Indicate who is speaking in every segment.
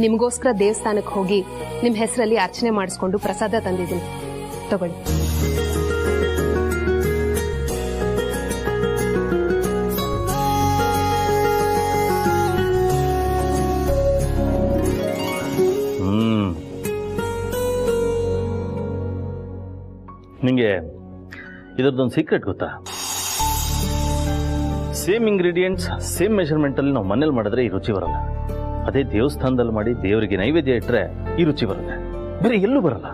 Speaker 1: ನಿಮಗೋಸ್ಕರ ದೇವಸ್ಥಾನಕ್ಕೆ ಹೋಗಿ ನಿಮ್ಮ ಹೆಸರಲ್ಲಿ ಅರ್ಚನೆ ಮಾಡಿಸ್ಕೊಂಡು ಪ್ರಸಾದ ತಂದಿದ್ದೀನಿ, ತಗೊಳ್ಳಿ.
Speaker 2: ನಿಂಗೆ ಇದರದೊಂದು ಸೀಕ್ರೆಟ್ ಗೊತ್ತಾ? ಸೇಮ್ ಇಂಗ್ರೀಡಿಯೆಂಟ್ಸ್ ಸೇಮ್ ಮೆಷರ್ಮೆಂಟ್ ಅಲ್ಲಿ ನಾವು ಮನೇಲಿ ಮಾಡಿದ್ರೆ ಈ ರುಚಿ ಬರಲ್ಲ. ಅದೇ ದೇವಸ್ಥಾನದಲ್ಲಿ ಮಾಡಿ ದೇವರಿಗೆ ನೈವೇದ್ಯ ಇಟ್ಟರೆ ಈ ರುಚಿ ಬರುತ್ತೆ, ಬೇರೆ ಎಲ್ಲೂ ಬರಲ್ಲ.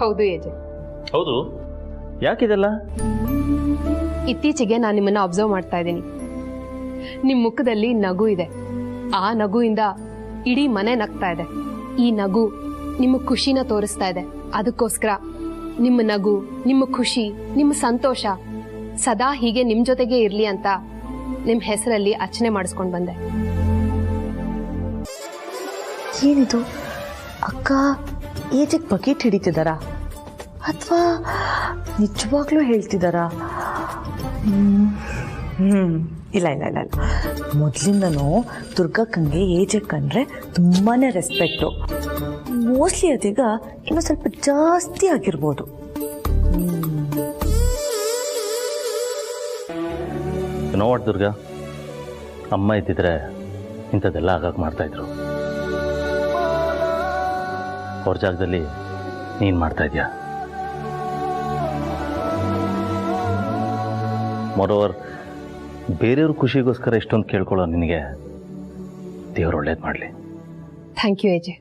Speaker 1: ಹೌದು ಏಜೆ.
Speaker 2: ಹೌದು, ಯಾಕಿದೆಲ್ಲ?
Speaker 1: ಇತ್ತೀಚೆಗೆ ನಾನು ನಿಮ್ಮನ್ನ ಅಬ್ಸರ್ವ್ ಮಾಡ್ತಾ ಇದ್ದೀನಿ. ನಿಮ್ಮ ಮುಖದಲ್ಲಿ ನಗು ಇದೆ. ಆ ನಗುವಿಂದ ಇಡೀ ಮನೆ ನಗ್ತಾ ಇದೆ. ಈ ನಗು ನಿಮ್ಮ ಖುಷಿನ ತೋರಿಸ್ತಾ ಇದೆ. ಅದಕ್ಕೋಸ್ಕರ ನಿಮ್ಮ ನಗು, ನಿಮ್ಮ ಖುಷಿ, ನಿಮ್ಮ ಸಂತೋಷ ಸದಾ ಹೀಗೆ ನಿಮ್ ಜೊತೆಗೆ ಇರ್ಲಿ ಅಂತ ನಿಮ್ ಹೆಸರಲ್ಲಿ ಅರ್ಚನೆ ಮಾಡಿಸ್ಕೊಂಡು ಬಂದೆ.
Speaker 3: ಏನಿದು, ಅಕ್ಕ ಏಜಿಗೆ ಬಕೆಟ್ ಹಿಡಿತಿದಾರಾ ಅಥವಾ ನಿಜವಾಗ್ಲೂ ಹೇಳ್ತಿದಾರಾ? ಇಲ್ಲ ಇಲ್ಲ ಇಲ್ಲ ಇಲ್ಲ, ಮೊದಲಿಂದನೂ ದುರ್ಗಕ್ಕಂಗೆ ಏಜಿಗೆ ಕಂಡ್ರೆ ತುಂಬಾನೇ ರೆಸ್ಪೆಕ್ಟು. ಮೋಸ್ಟ್ಲಿ ಅದೀಗ ಇನ್ನೂ ಸ್ವಲ್ಪ ಜಾಸ್ತಿ ಆಗಿರ್ಬೋದು.
Speaker 2: ನೋಡ್ ದುರ್ಗಾ, ಅಮ್ಮ ಇದ್ದಿದ್ರೆ ಇಂಥದ್ದೆಲ್ಲ ಆಗಾಗ ಮಾಡ್ತಾ ಇದ್ರು. ಅವ್ರ ಜಾಗದಲ್ಲಿ ನೀನ್ ಮಾಡ್ತಾ ಇದೀಯ. ಮೋರೋವರ್, ಬೇರೆಯವ್ರ ಖುಷಿಗೋಸ್ಕರ ಇಷ್ಟೊಂದು ಕೇಳ್ಕೊಳ್ಳೋ ನಿನಗೆ ದೇವ್ರು ಒಳ್ಳೇದು ಮಾಡಲಿ.
Speaker 1: ಥ್ಯಾಂಕ್ ಯು ಏಜೆ.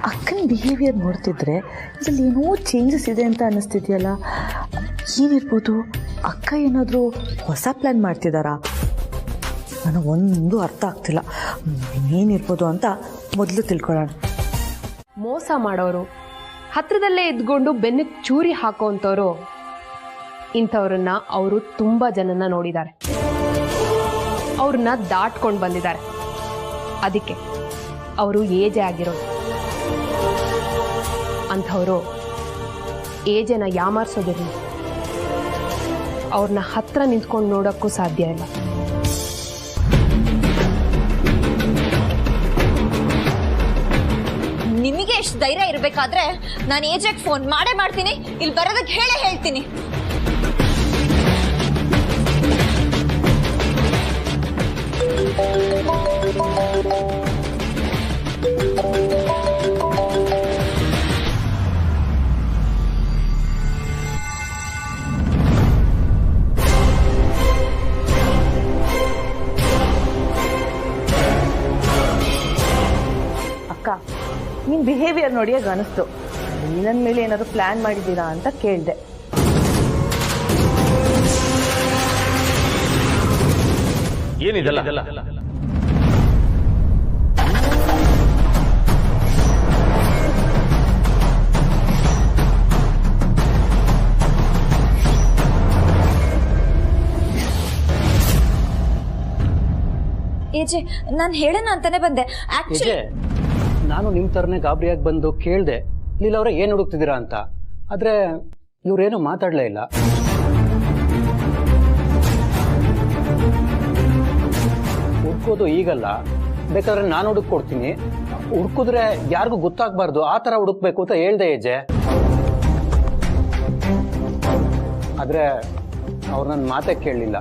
Speaker 3: ಅಕ್ಕನ ಬಿಹೇವಿಯರ್ ನೋಡ್ತಿದ್ರೆ ಇದ್ರಲ್ಲಿ ಏನೋ ಚೇಂಜಸ್ ಇದೆ ಅಂತ ಅನ್ನಿಸ್ತಿದೆಯಲ್ಲ. ಏನಿರ್ಬೋದು? ಅಕ್ಕ ಏನಾದರೂ ಹೊಸ ಪ್ಲ್ಯಾನ್ ಮಾಡ್ತಿದ್ದಾರಾ? ನನಗೊಂದು ಅರ್ಥ ಆಗ್ತಿಲ್ಲ. ಏನಿರ್ಬೋದು ಅಂತ ಮೊದಲು ತಿಳ್ಕೊಳ್ಳೋಣ.
Speaker 1: ಮೋಸ ಮಾಡೋರು, ಹತ್ರದಲ್ಲೇ ಇದ್ಕೊಂಡು ಬೆನ್ನಿಗೆ ಚೂರಿ ಹಾಕೋಂಥವ್ರು, ಇಂಥವ್ರನ್ನ ಅವರು ತುಂಬಾ ಜನನ ನೋಡಿದ್ದಾರೆ. ಅವ್ರನ್ನ ದಾಟ್ಕೊಂಡು ಬಂದಿದ್ದಾರೆ. ಅದಕ್ಕೆ ಅವರು ಏಜೆ ಆಗಿರೋದು. ಅಂಥವರು ಏಜೆನ ಯಾಮಾರ್ಸೋದಿರಲಿ. ಅವ್ರನ್ನ ಹತ್ರ ನಿಂತ್ಕೊಂಡು ನೋಡೋಕ್ಕೂ ಸಾಧ್ಯ ಇಲ್ಲ.
Speaker 4: ನಿಮಗೆ ಎಷ್ಟು ಧೈರ್ಯ ಇರಬೇಕಾದ್ರೆ ನಾನು ಏಜೆಗೆ ಫೋನ್ ಮಾಡೇ ಮಾಡ್ತೀನಿ, ಇಲ್ಲಿ ಬರೋದಕ್ಕೆ ಹೇಳೇ ಹೇಳ್ತೀನಿ.
Speaker 3: ಅಕ್ಕ, ನಿನ್ನ ಬಿಹೇವಿಯರ್ ನೋಡಿಯಾಗ ಅನಿಸ್ತು ನನ್ನ ಮೇಲೆ ಏನಾದ್ರು ಪ್ಲ್ಯಾನ್ ಮಾಡಿದ್ದೀರಾ ಅಂತ ಕೇಳಿದೆ.
Speaker 2: ಏನಿದೆಲ್ಲ?
Speaker 4: ಏಜೆ, ನಾನು ಹೇಳೋಣ ಅಂತಾನೆ ಬಂದೆ. ಆಕ್ಚುಲಿ
Speaker 5: ನಾನು ನಿಮ್ಮ ಥರನೇ ಗಾಬರಿಯಾಗಿ ಬಂದು ಕೇಳಿದೆ ಲೀಲಾ ಅವರೇ ಏನು ಹುಡುಕ್ತಿದ್ದೀರಾ ಅಂತ. ಆದರೆ ಇವರೇನು ಮಾತಾಡಲೇ ಇಲ್ಲ. ಹುಡ್ಕೋದು ಈಗಲ್ಲ, ಬೇಕಾದ್ರೆ ನಾನು ಹುಡುಕ್ಕೊಡ್ತೀನಿ. ಹುಡ್ಕಿದ್ರೆ ಯಾರಿಗೂ ಗೊತ್ತಾಗಬಾರ್ದು, ಆ ಥರ ಹುಡುಕ್ಬೇಕು ಅಂತ ಹೇಳ್ದೆ ಏಜೆ. ಆದರೆ ಅವ್ರು ನನ್ನ ಮಾತೇ ಕೇಳಲಿಲ್ಲ.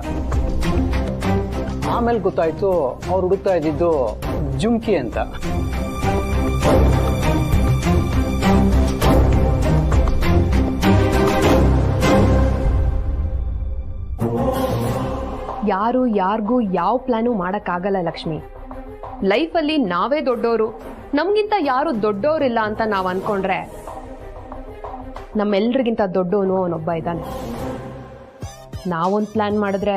Speaker 5: ಆಮೇಲೆ ಗೊತ್ತಾಯ್ತು ಅವ್ರು ಹುಡುಕ್ತಾ ಇದ್ದಿದ್ದು ಜುಮ್ಕಿ ಅಂತ.
Speaker 1: ಯಾರು ಯಾರಿಗೂ ಯಾವ ಪ್ಲಾನು ಮಾಡೋಕ್ಕಾಗಲ್ಲ ಲಕ್ಷ್ಮಿ. ಲೈಫಲ್ಲಿ ನಾವೇ ದೊಡ್ಡವರು, ನಮಗಿಂತ ಯಾರು ದೊಡ್ಡವರಿಲ್ಲ ಅಂತ ನಾವು ಅನ್ಕೊಂಡ್ರೆ ನಮ್ಮೆಲ್ರಿಗಿಂತ ದೊಡ್ಡವನು ಅವನೊಬ್ಬ ಇದ್ದಾನೆ. ನಾವೊಂದು ಪ್ಲಾನ್ ಮಾಡಿದ್ರೆ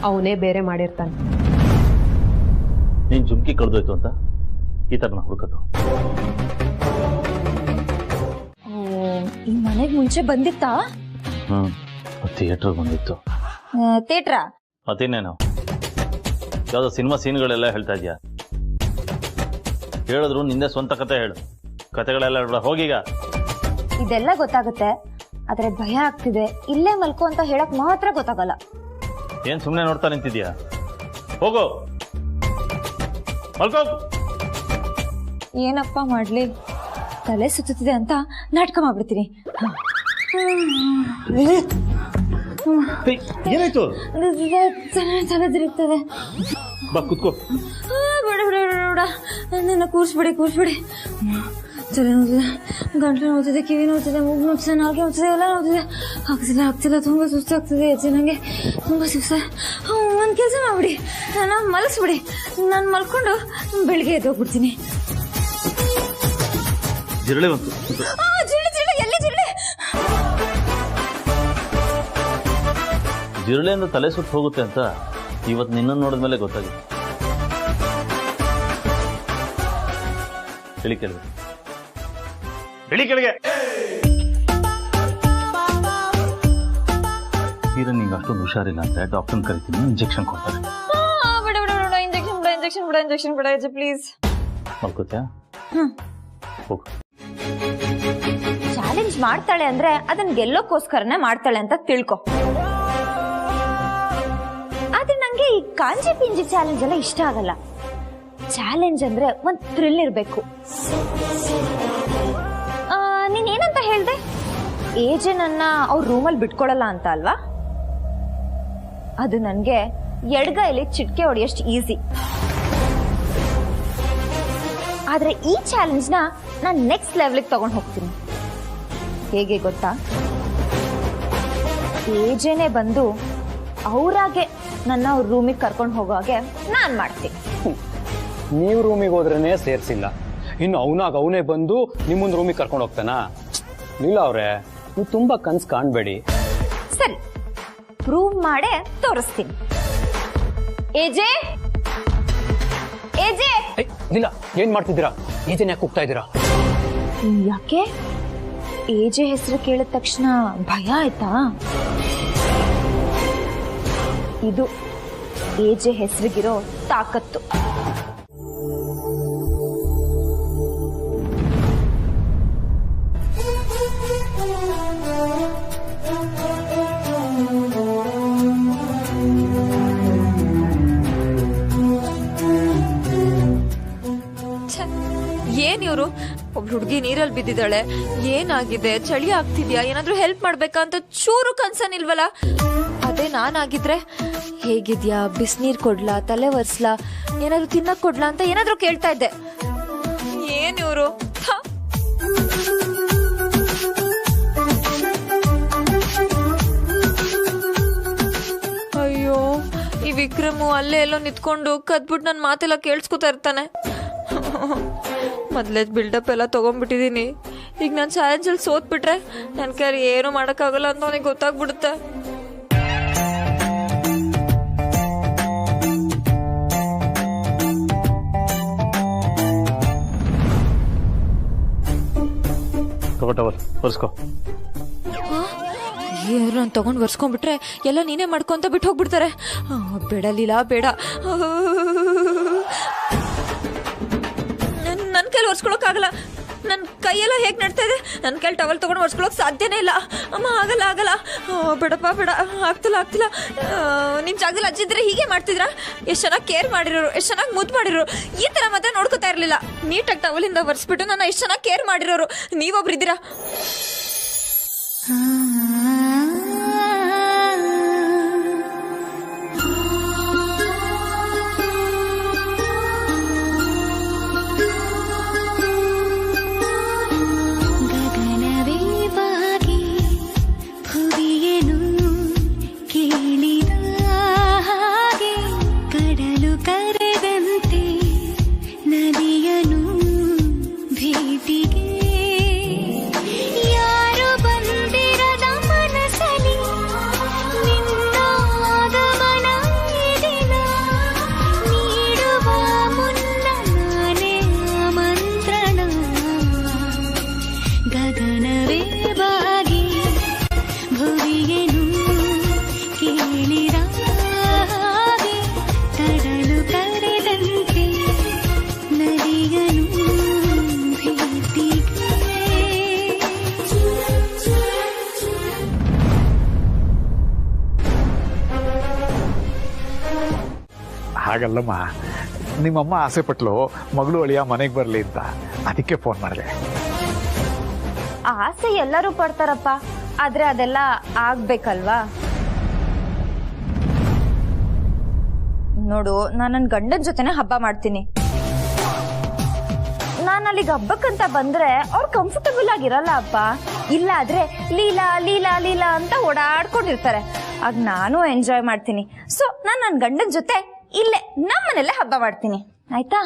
Speaker 1: ಅವನೇ ಬೇರೆ ಮಾಡಿರ್ತಾನೆ.
Speaker 2: ನೀನ್ ಜುಮ್ಕಿ ಕಳೆದೋಯ್ತು ಅಂತ ಈ ಥರ ಹುಡುಕೋದು?
Speaker 4: ಈ ಮನೆಗೆ ಮುಂಚೆ ಬಂದಿತ್ತಾ?
Speaker 2: ಥಿಯೇಟರ್ ಬಂದಿತ್ತು.
Speaker 4: ಥಿಯೇಟ್ರಾ?
Speaker 2: ಮತ್ತೇನೇನು ಯಾವ್ದೋ ಸಿನಿಮಾ ಸೀನ್ಗಳೆಲ್ಲ ಹೇಳ್ತಾ ಇದ್ಯಾ? ಹೇಳಿದ್ರು ನಿಂದೆ ಸ್ವಂತ ಕತೆ ಹೇಳು. ಕತೆಗಳೆಲ್ಲ ಬೇಡ, ಹೋಗೀಗ.
Speaker 4: ಇದೆಲ್ಲ ಗೊತ್ತಾಗುತ್ತೆ, ಆದ್ರೆ ಭಯ ಆಗ್ತಿದೆ. ಇಲ್ಲೇ ಮಲ್ಕೋ ಅಂತ ಹೇಳಕ್ ಮಾತ್ರ ಗೊತ್ತಾಗಲ್ಲ.
Speaker 2: ಏನ್ ಸುಮ್ಮನೆ ನೋಡ್ತಾ ನಿಂತಿದ್ಯಾ? ಹೋಗೋ, ಮಲ್ಕೋ.
Speaker 4: ಏನಪ್ಪ ಮಾಡ್ಲಿ, ತಲೆ ಸುತ್ತುತ್ತಿದೆ ಅಂತ ನಾಟಕ ಮಾಡ್ಬಿಡ್ತೀನಿ.
Speaker 2: ಏನಾಯ್ತು?
Speaker 4: ತಲೆ ತಿರುಗ್ತದೆ.
Speaker 2: ಬಾ ಕುತ್ಕೋ.
Speaker 4: ಬೇಡ ಬೇಡ ಬೇಡ, ನನ್ನ ಕೂರ್ಸ್ಬಿಡಿ ಕೂರ್ಸ್ಬಿಡಿ. ತಲೆ ನೋಡ್ತಿದೆ, ಗಂಟಲು ನೋಡ್ತಿದೆ, ಕಿವಿ ನೋಡ್ತಿದೆ, ಮೂಗು ನೋಡ್ತಿದೆ, ನಾಲ್ಗೆ ನೋಡ್ತಿದೆ, ಎಲ್ಲ ನೋಡ್ತಿದೆ. ಆಗ್ತಿಲ್ಲ, ತುಂಬಾ ಸುಸ್ತಾಗ್ತಿದೆ. ಅಜ್ಜಿ ನಂಗೆ ತುಂಬಾ ಸುಸ್ತ. ಒಂದ್ ಕೆಲಸ ಮಾಡ್ಬಿಡಿ, ನಾನು ಮಲಗಿಸ್ಬಿಡಿ. ನಾನು ಮಲ್ಕೊಂಡು ಬೆಳಿಗ್ಗೆ ಎದ್ದೋಗ್ಬಿಡ್ತೀನಿ.
Speaker 2: ಜಿರಳೆ ಬಂತು.
Speaker 4: ಜಿರಳೆ ಎಲ್ಲಿ ಜಿರಳೆ?
Speaker 2: ಜಿರಳೆಯಿಂದ ತಲೆ ಸುತ್ತು ಹೋಗುತ್ತೆ ಅಂತ ಇವತ್ತು ನಿನ್ನನ್ನು ನೋಡಿದ್ಮೇಲೆ ಗೊತ್ತಾಗಿದೆ. ಇಳಿ ಕೆಳಗೆ, ಇಳಿ ಕೆಳಗೆ. ಈಗ ನಿಂಗೆ ಅಷ್ಟೊಂದು ಹುಷಾರಿಲ್ಲ ಅಂತ ಡಾಕ್ಟರ್ನ ಕರಿತೀನಿ, ಇಂಜೆಕ್ಷನ್ ಕೊಡ್ತಾರೆ.
Speaker 4: ಇಂಜೆಕ್ಷನ್ ಬಿಡ ಪ್ಲೀಸ್.
Speaker 2: ಮಲ್ಕೋತ್ಯಾ? ಹೋಗು.
Speaker 4: ಚಾಲೆಂಜ್ ಮಾಡ್ತಾಳೆ ಅಂದ್ರೆ ಅದನ್ನ ಗೆಲ್ಲೋಕ್ಕೋಸ್ಕರನೇ ಮಾಡ್ತಾಳೆ ಅಂತ ತಿಳ್ಕೊ. ಆದ್ರೆ ನಂಗೆ ಈ ಕಾಂಜಿ ಪಿಂಜಿ ಚಾಲೆಂಜ್ ಎಲ್ಲ ಇಷ್ಟ ಆಗಲ್ಲ. ಚಾಲೆಂಜ್ ಅಂದ್ರೆ ಒಂದ್ ಥ್ರಿಲ್ ಇರ್ಬೇಕು. ನೀನ್ ಏನಂತ ಹೇಳ್ದೆ? ಏಜೆ ನನ್ನ ಅವ್ರ ರೂಮಲ್ಲಿ ಬಿಟ್ಕೊಡಲ್ಲ ಅಂತ ಅಲ್ವಾ? ಅದು ನನ್ಗೆ ಎಡ್ಗೈಲಿ ಚಿಟ್ಕೆ ಹೊಡೆಯಷ್ಟು ಈಸಿ. ಆದ್ರೆ ಈ ಚಾಲೆಂಜ್ ನ ನಾನು ನೆಕ್ಸ್ಟ್ ಲೆವೆಲ್ಗೆ ತಗೊಂಡು ಹೋಗ್ತೀನಿ. ಹೇಗೆ ಗೊತ್ತಾ? ಏಜೆನೆ ಬಂದು ಅವರಾಗೆ ನನ್ನ ಅವ್ರ ರೂಮಿಗೆ ಕರ್ಕೊಂಡು ಹೋಗೋ ಹಾಗೆ ನಾನ್ ಮಾಡ್ತೀನಿ.
Speaker 5: ನೀವು ರೂಮಿಗೆ ಹೋದ್ರೇನೆ ಸೇರ್ಸಿಲ್ಲ, ಇನ್ನು ಅವನೇ ಬಂದು ನಿಮ್ಮೊಂದು ರೂಮಿಗೆ ಕರ್ಕೊಂಡು ಹೋಗ್ತಾನಾ? ಇಲ್ಲ ಅವ್ರೆ, ನೀವು ತುಂಬಾ ಕನ್ಸು ಕಾಣ್ಬೇಡಿ.
Speaker 4: ಸರಿ, ಪ್ರೂವ್ ಮಾಡೇ ತೋರಿಸ್ತೀನಿ. ಏಜೆ ಏಜೆ
Speaker 5: ಇಲ್ಲ, ಏನ್ ಮಾಡ್ತಿದ್ದೀರಾ? ಏಜೆನ್ ಯಾಕೆ ಹೋಗ್ತಾ ಇದ್ದೀರಾ?
Speaker 4: ಯಾಕೆ? ಏಜೆ ಹೆಸರು ಕೇಳಿದ ತಕ್ಷಣ ಭಯ ಆಯ್ತಾ? ಇದು ಏಜೆ ಹೆಸರಿಗಿರೋ ತಾಕತ್ತು.
Speaker 6: ಏನ್ ಇವ್ರು? ಒಬ್ಳು ಹುಡುಗಿ ನೀರಲ್ಲಿ ಬಿದ್ದಿದ್ದಾಳೆ, ಏನಾಗಿದೆ, ಚಳಿ ಆಗ್ತಿದ್ಯಾ, ಏನಾದ್ರೂ ಹೆಲ್ಪ್ ಮಾಡ್ಬೇಕಾ ಅಂತ ಚೂರು ಕನ್ಸನ್ ಇಲ್ವಲ್ಲ? ಅದೇ ನಾನಾಗಿದ್ರೆ ಹೇಗಿದ್ಯಾ, ಬಿಸಿನೀರ್ ಕೊಡ್ಲಾ, ತಲೆ ಒರ್ಸ್ಲಾ, ಏನಾದ್ರು ತಿನ್ನಕ್ ಕೊಡ್ಲಾ ಅಂತ ಏನಾದ್ರು ಕೇಳ್ತಾ ಇದ್ದೆ. ಏನ್ ಇವ್ರು? ಅಯ್ಯೋ, ಈ ವಿಕ್ರಮು ಅಲ್ಲೇ ಎಲ್ಲೋ ನಿಂತ್ಕೊಂಡು ಕದ್ಬಿಟ್ಟು ನನ್ನ ಮಾತೆಲ್ಲ ಕೇಳಿಸ್ಕೊತಾ ಇರ್ತಾನೆ. ಮೊದಲೇ ಬಿಲ್ಡಪ್ ಎಲ್ಲ ತೊಗೊಂಡ್ಬಿಟ್ಟಿದ್ದೀನಿ. ಈಗ ನಾನು ಚಾಲೆಂಜಲ್ಲಿ ಸೋತ್ಬಿಟ್ರೆ ನನ್ನ ಕೈಲಿ ಏನೂ ಮಾಡೋಕ್ಕಾಗಲ್ಲ ಅಂತ ಅವನಿಗೆ ಗೊತ್ತಾಗ್ಬಿಡುತ್ತೆ. ಇವ್ರು ನಾನು ತೊಗೊಂಡು ಒರೆಸ್ಕೊಂಡ್ಬಿಟ್ರೆ ಎಲ್ಲ ನೀನೇ ಮಾಡ್ಕೊಂತ ಬಿಟ್ಟು ಹೋಗ್ಬಿಡ್ತಾರೆ. ಬೇಡ ಲೀಲಾ, ಬೇಡ. ನನ್ನ ಕೈಲಿ ಒರೆಸ್ಕೊಳಕ್ಕಾಗಲ್ಲ. ನನ್ನ ಕೈಯೆಲ್ಲ ಹೇಗೆ ನಡ್ತಾ ಇದೆ, ನನ್ನ ಕೈಲಿ ಟವಲ್ ತೊಗೊಂಡು ಒರೆಸ್ಕೊಳಕ್ ಸಾಧ್ಯನೇ ಇಲ್ಲ. ಅಮ್ಮ, ಆಗಲ್ಲ. ಬೇಡಪ್ಪ, ಬೇಡ, ಆಗ್ತಿಲ್ಲ. ನಿಮ್ಮ ಜಾಗದಲ್ಲಿ ಅಜ್ಜಿದ್ರೆ ಹೀಗೆ ಮಾಡ್ತಿದ್ರ? ಎಷ್ಟು ಚೆನ್ನಾಗಿ ಕೇರ್ ಮಾಡಿರೋರು, ಎಷ್ಟು ಚೆನ್ನಾಗಿ ಮುದ್ದು ಮಾಡಿರೋರು. ಈ ಥರ ಮಾತ್ರ ನೋಡ್ಕೋತಾ ಇರಲಿಲ್ಲ. ನೀಟಾಗಿ ಟವಲಿಂದ ಒರೆಸ್ಬಿಟ್ಟು ನನ್ನ ಎಷ್ಟು ಚೆನ್ನಾಗಿ ಕೇರ್ ಮಾಡಿರೋರು ನೀವೊಬ್ರು ಇದ್ದೀರಾ.
Speaker 7: ಹಾಗಲ್ಲಮ್ಮ, ನಿಮ್ಮಮ್ಮ ಆಸೆ ಪಟ್ಲು ಮಗಳು ಅಳಿಯ ಮನೆಗೆ ಬರಲಿ ಅಂತ, ಅದಕ್ಕೆ ಫೋನ್ ಮಾಡಿದೆ.
Speaker 6: ಆಸೆ ಎಲ್ಲರೂ ಪಡ್ತಾರಪ್ಪ, ಆದ್ರೆ ಅದೆಲ್ಲ ಆಗ್ಬೇಕಲ್ವಾ? ನೋಡು, ನಾನು ನನ್ನ ಗಂಡನ ಜೊತೆನೆ ಹಬ್ಬ ಮಾಡ್ತೀನಿ. ನಾನು ಅಲ್ಲಿಗೆ ಹಬ್ಬಕ್ಕಂತ ಬಂದ್ರೆ ಅವ್ರು ಕಂಫರ್ಟಬಲ್ ಆಗಿರಲ್ಲ ಅಪ್ಪ. ಇಲ್ಲ ಆದ್ರೆ ಲೀಲಾ ಲೀಲಾ ಲೀಲಾ ಅಂತ ಓಡಾಡ್ಕೊಂಡಿರ್ತಾರೆ. ಆಗ ನಾನು ಎಂಜಾಯ್ ಮಾಡ್ತೀನಿ. ಸೊ ನಾನು ನನ್ನ ಗಂಡನ ಜೊತೆ ಇಲ್ಲೇ ನಮ್ಮನೆಲ್ಲೇ ಹಬ್ಬ ಮಾಡ್ತೀನಿ, ಆಯ್ತಾ?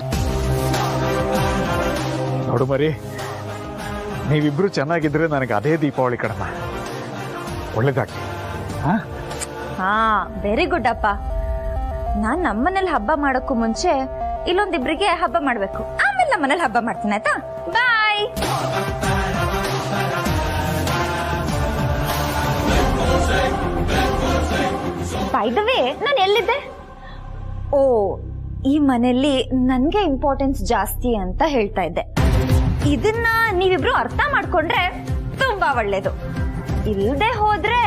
Speaker 7: ನೋಡು ಮರಿ, ನೀವಿಬ್ರು ಚೆನ್ನಾಗಿದ್ರೆ ನನಗೆ ಅದೇ ದೀಪಾವಳಿ ಕಣಮ್ಮ. ಒಳ್ಳೇದಾಗ್ಲಿ.
Speaker 6: ಹಾ, ವೆರಿ ಗುಡ್ ಅಪ್ಪ. ನಾನ್ ನಮ್ಮನೇಲಿ ಹಬ್ಬ ಮಾಡೋಕ್ಕೂ ಮುಂಚೆ ಇಲ್ಲೊಂದಿಬ್ರಿಗೆ ಹಬ್ಬ ಮಾಡ್ಬೇಕು, ಆಮೇಲೆ ನಮ್ಮನೇಲಿ ಹಬ್ಬ ಮಾಡ್ತೀನಿ, ಆಯ್ತಾ? ಬಾಯ್. ಬೈ ದ ವೇ, ನಾನು ಎಲ್ಲಿದ್ದೆ? ಓ, ಈ ಮನೆಯಲ್ಲಿ ನನ್ಗೆ ಇಂಪಾರ್ಟೆನ್ಸ್ ಜಾಸ್ತಿ ಅಂತ ಹೇಳ್ತಾ ಇದ್ದೆ. ಇದನ್ನ ನೀವಿಬ್ರು ಅರ್ಥ ಮಾಡ್ಕೊಂಡ್ರೆ ತುಂಬಾ ಒಳ್ಳೇದು. ಇಲ್ಲದೆ ಹೋದ್ರೆ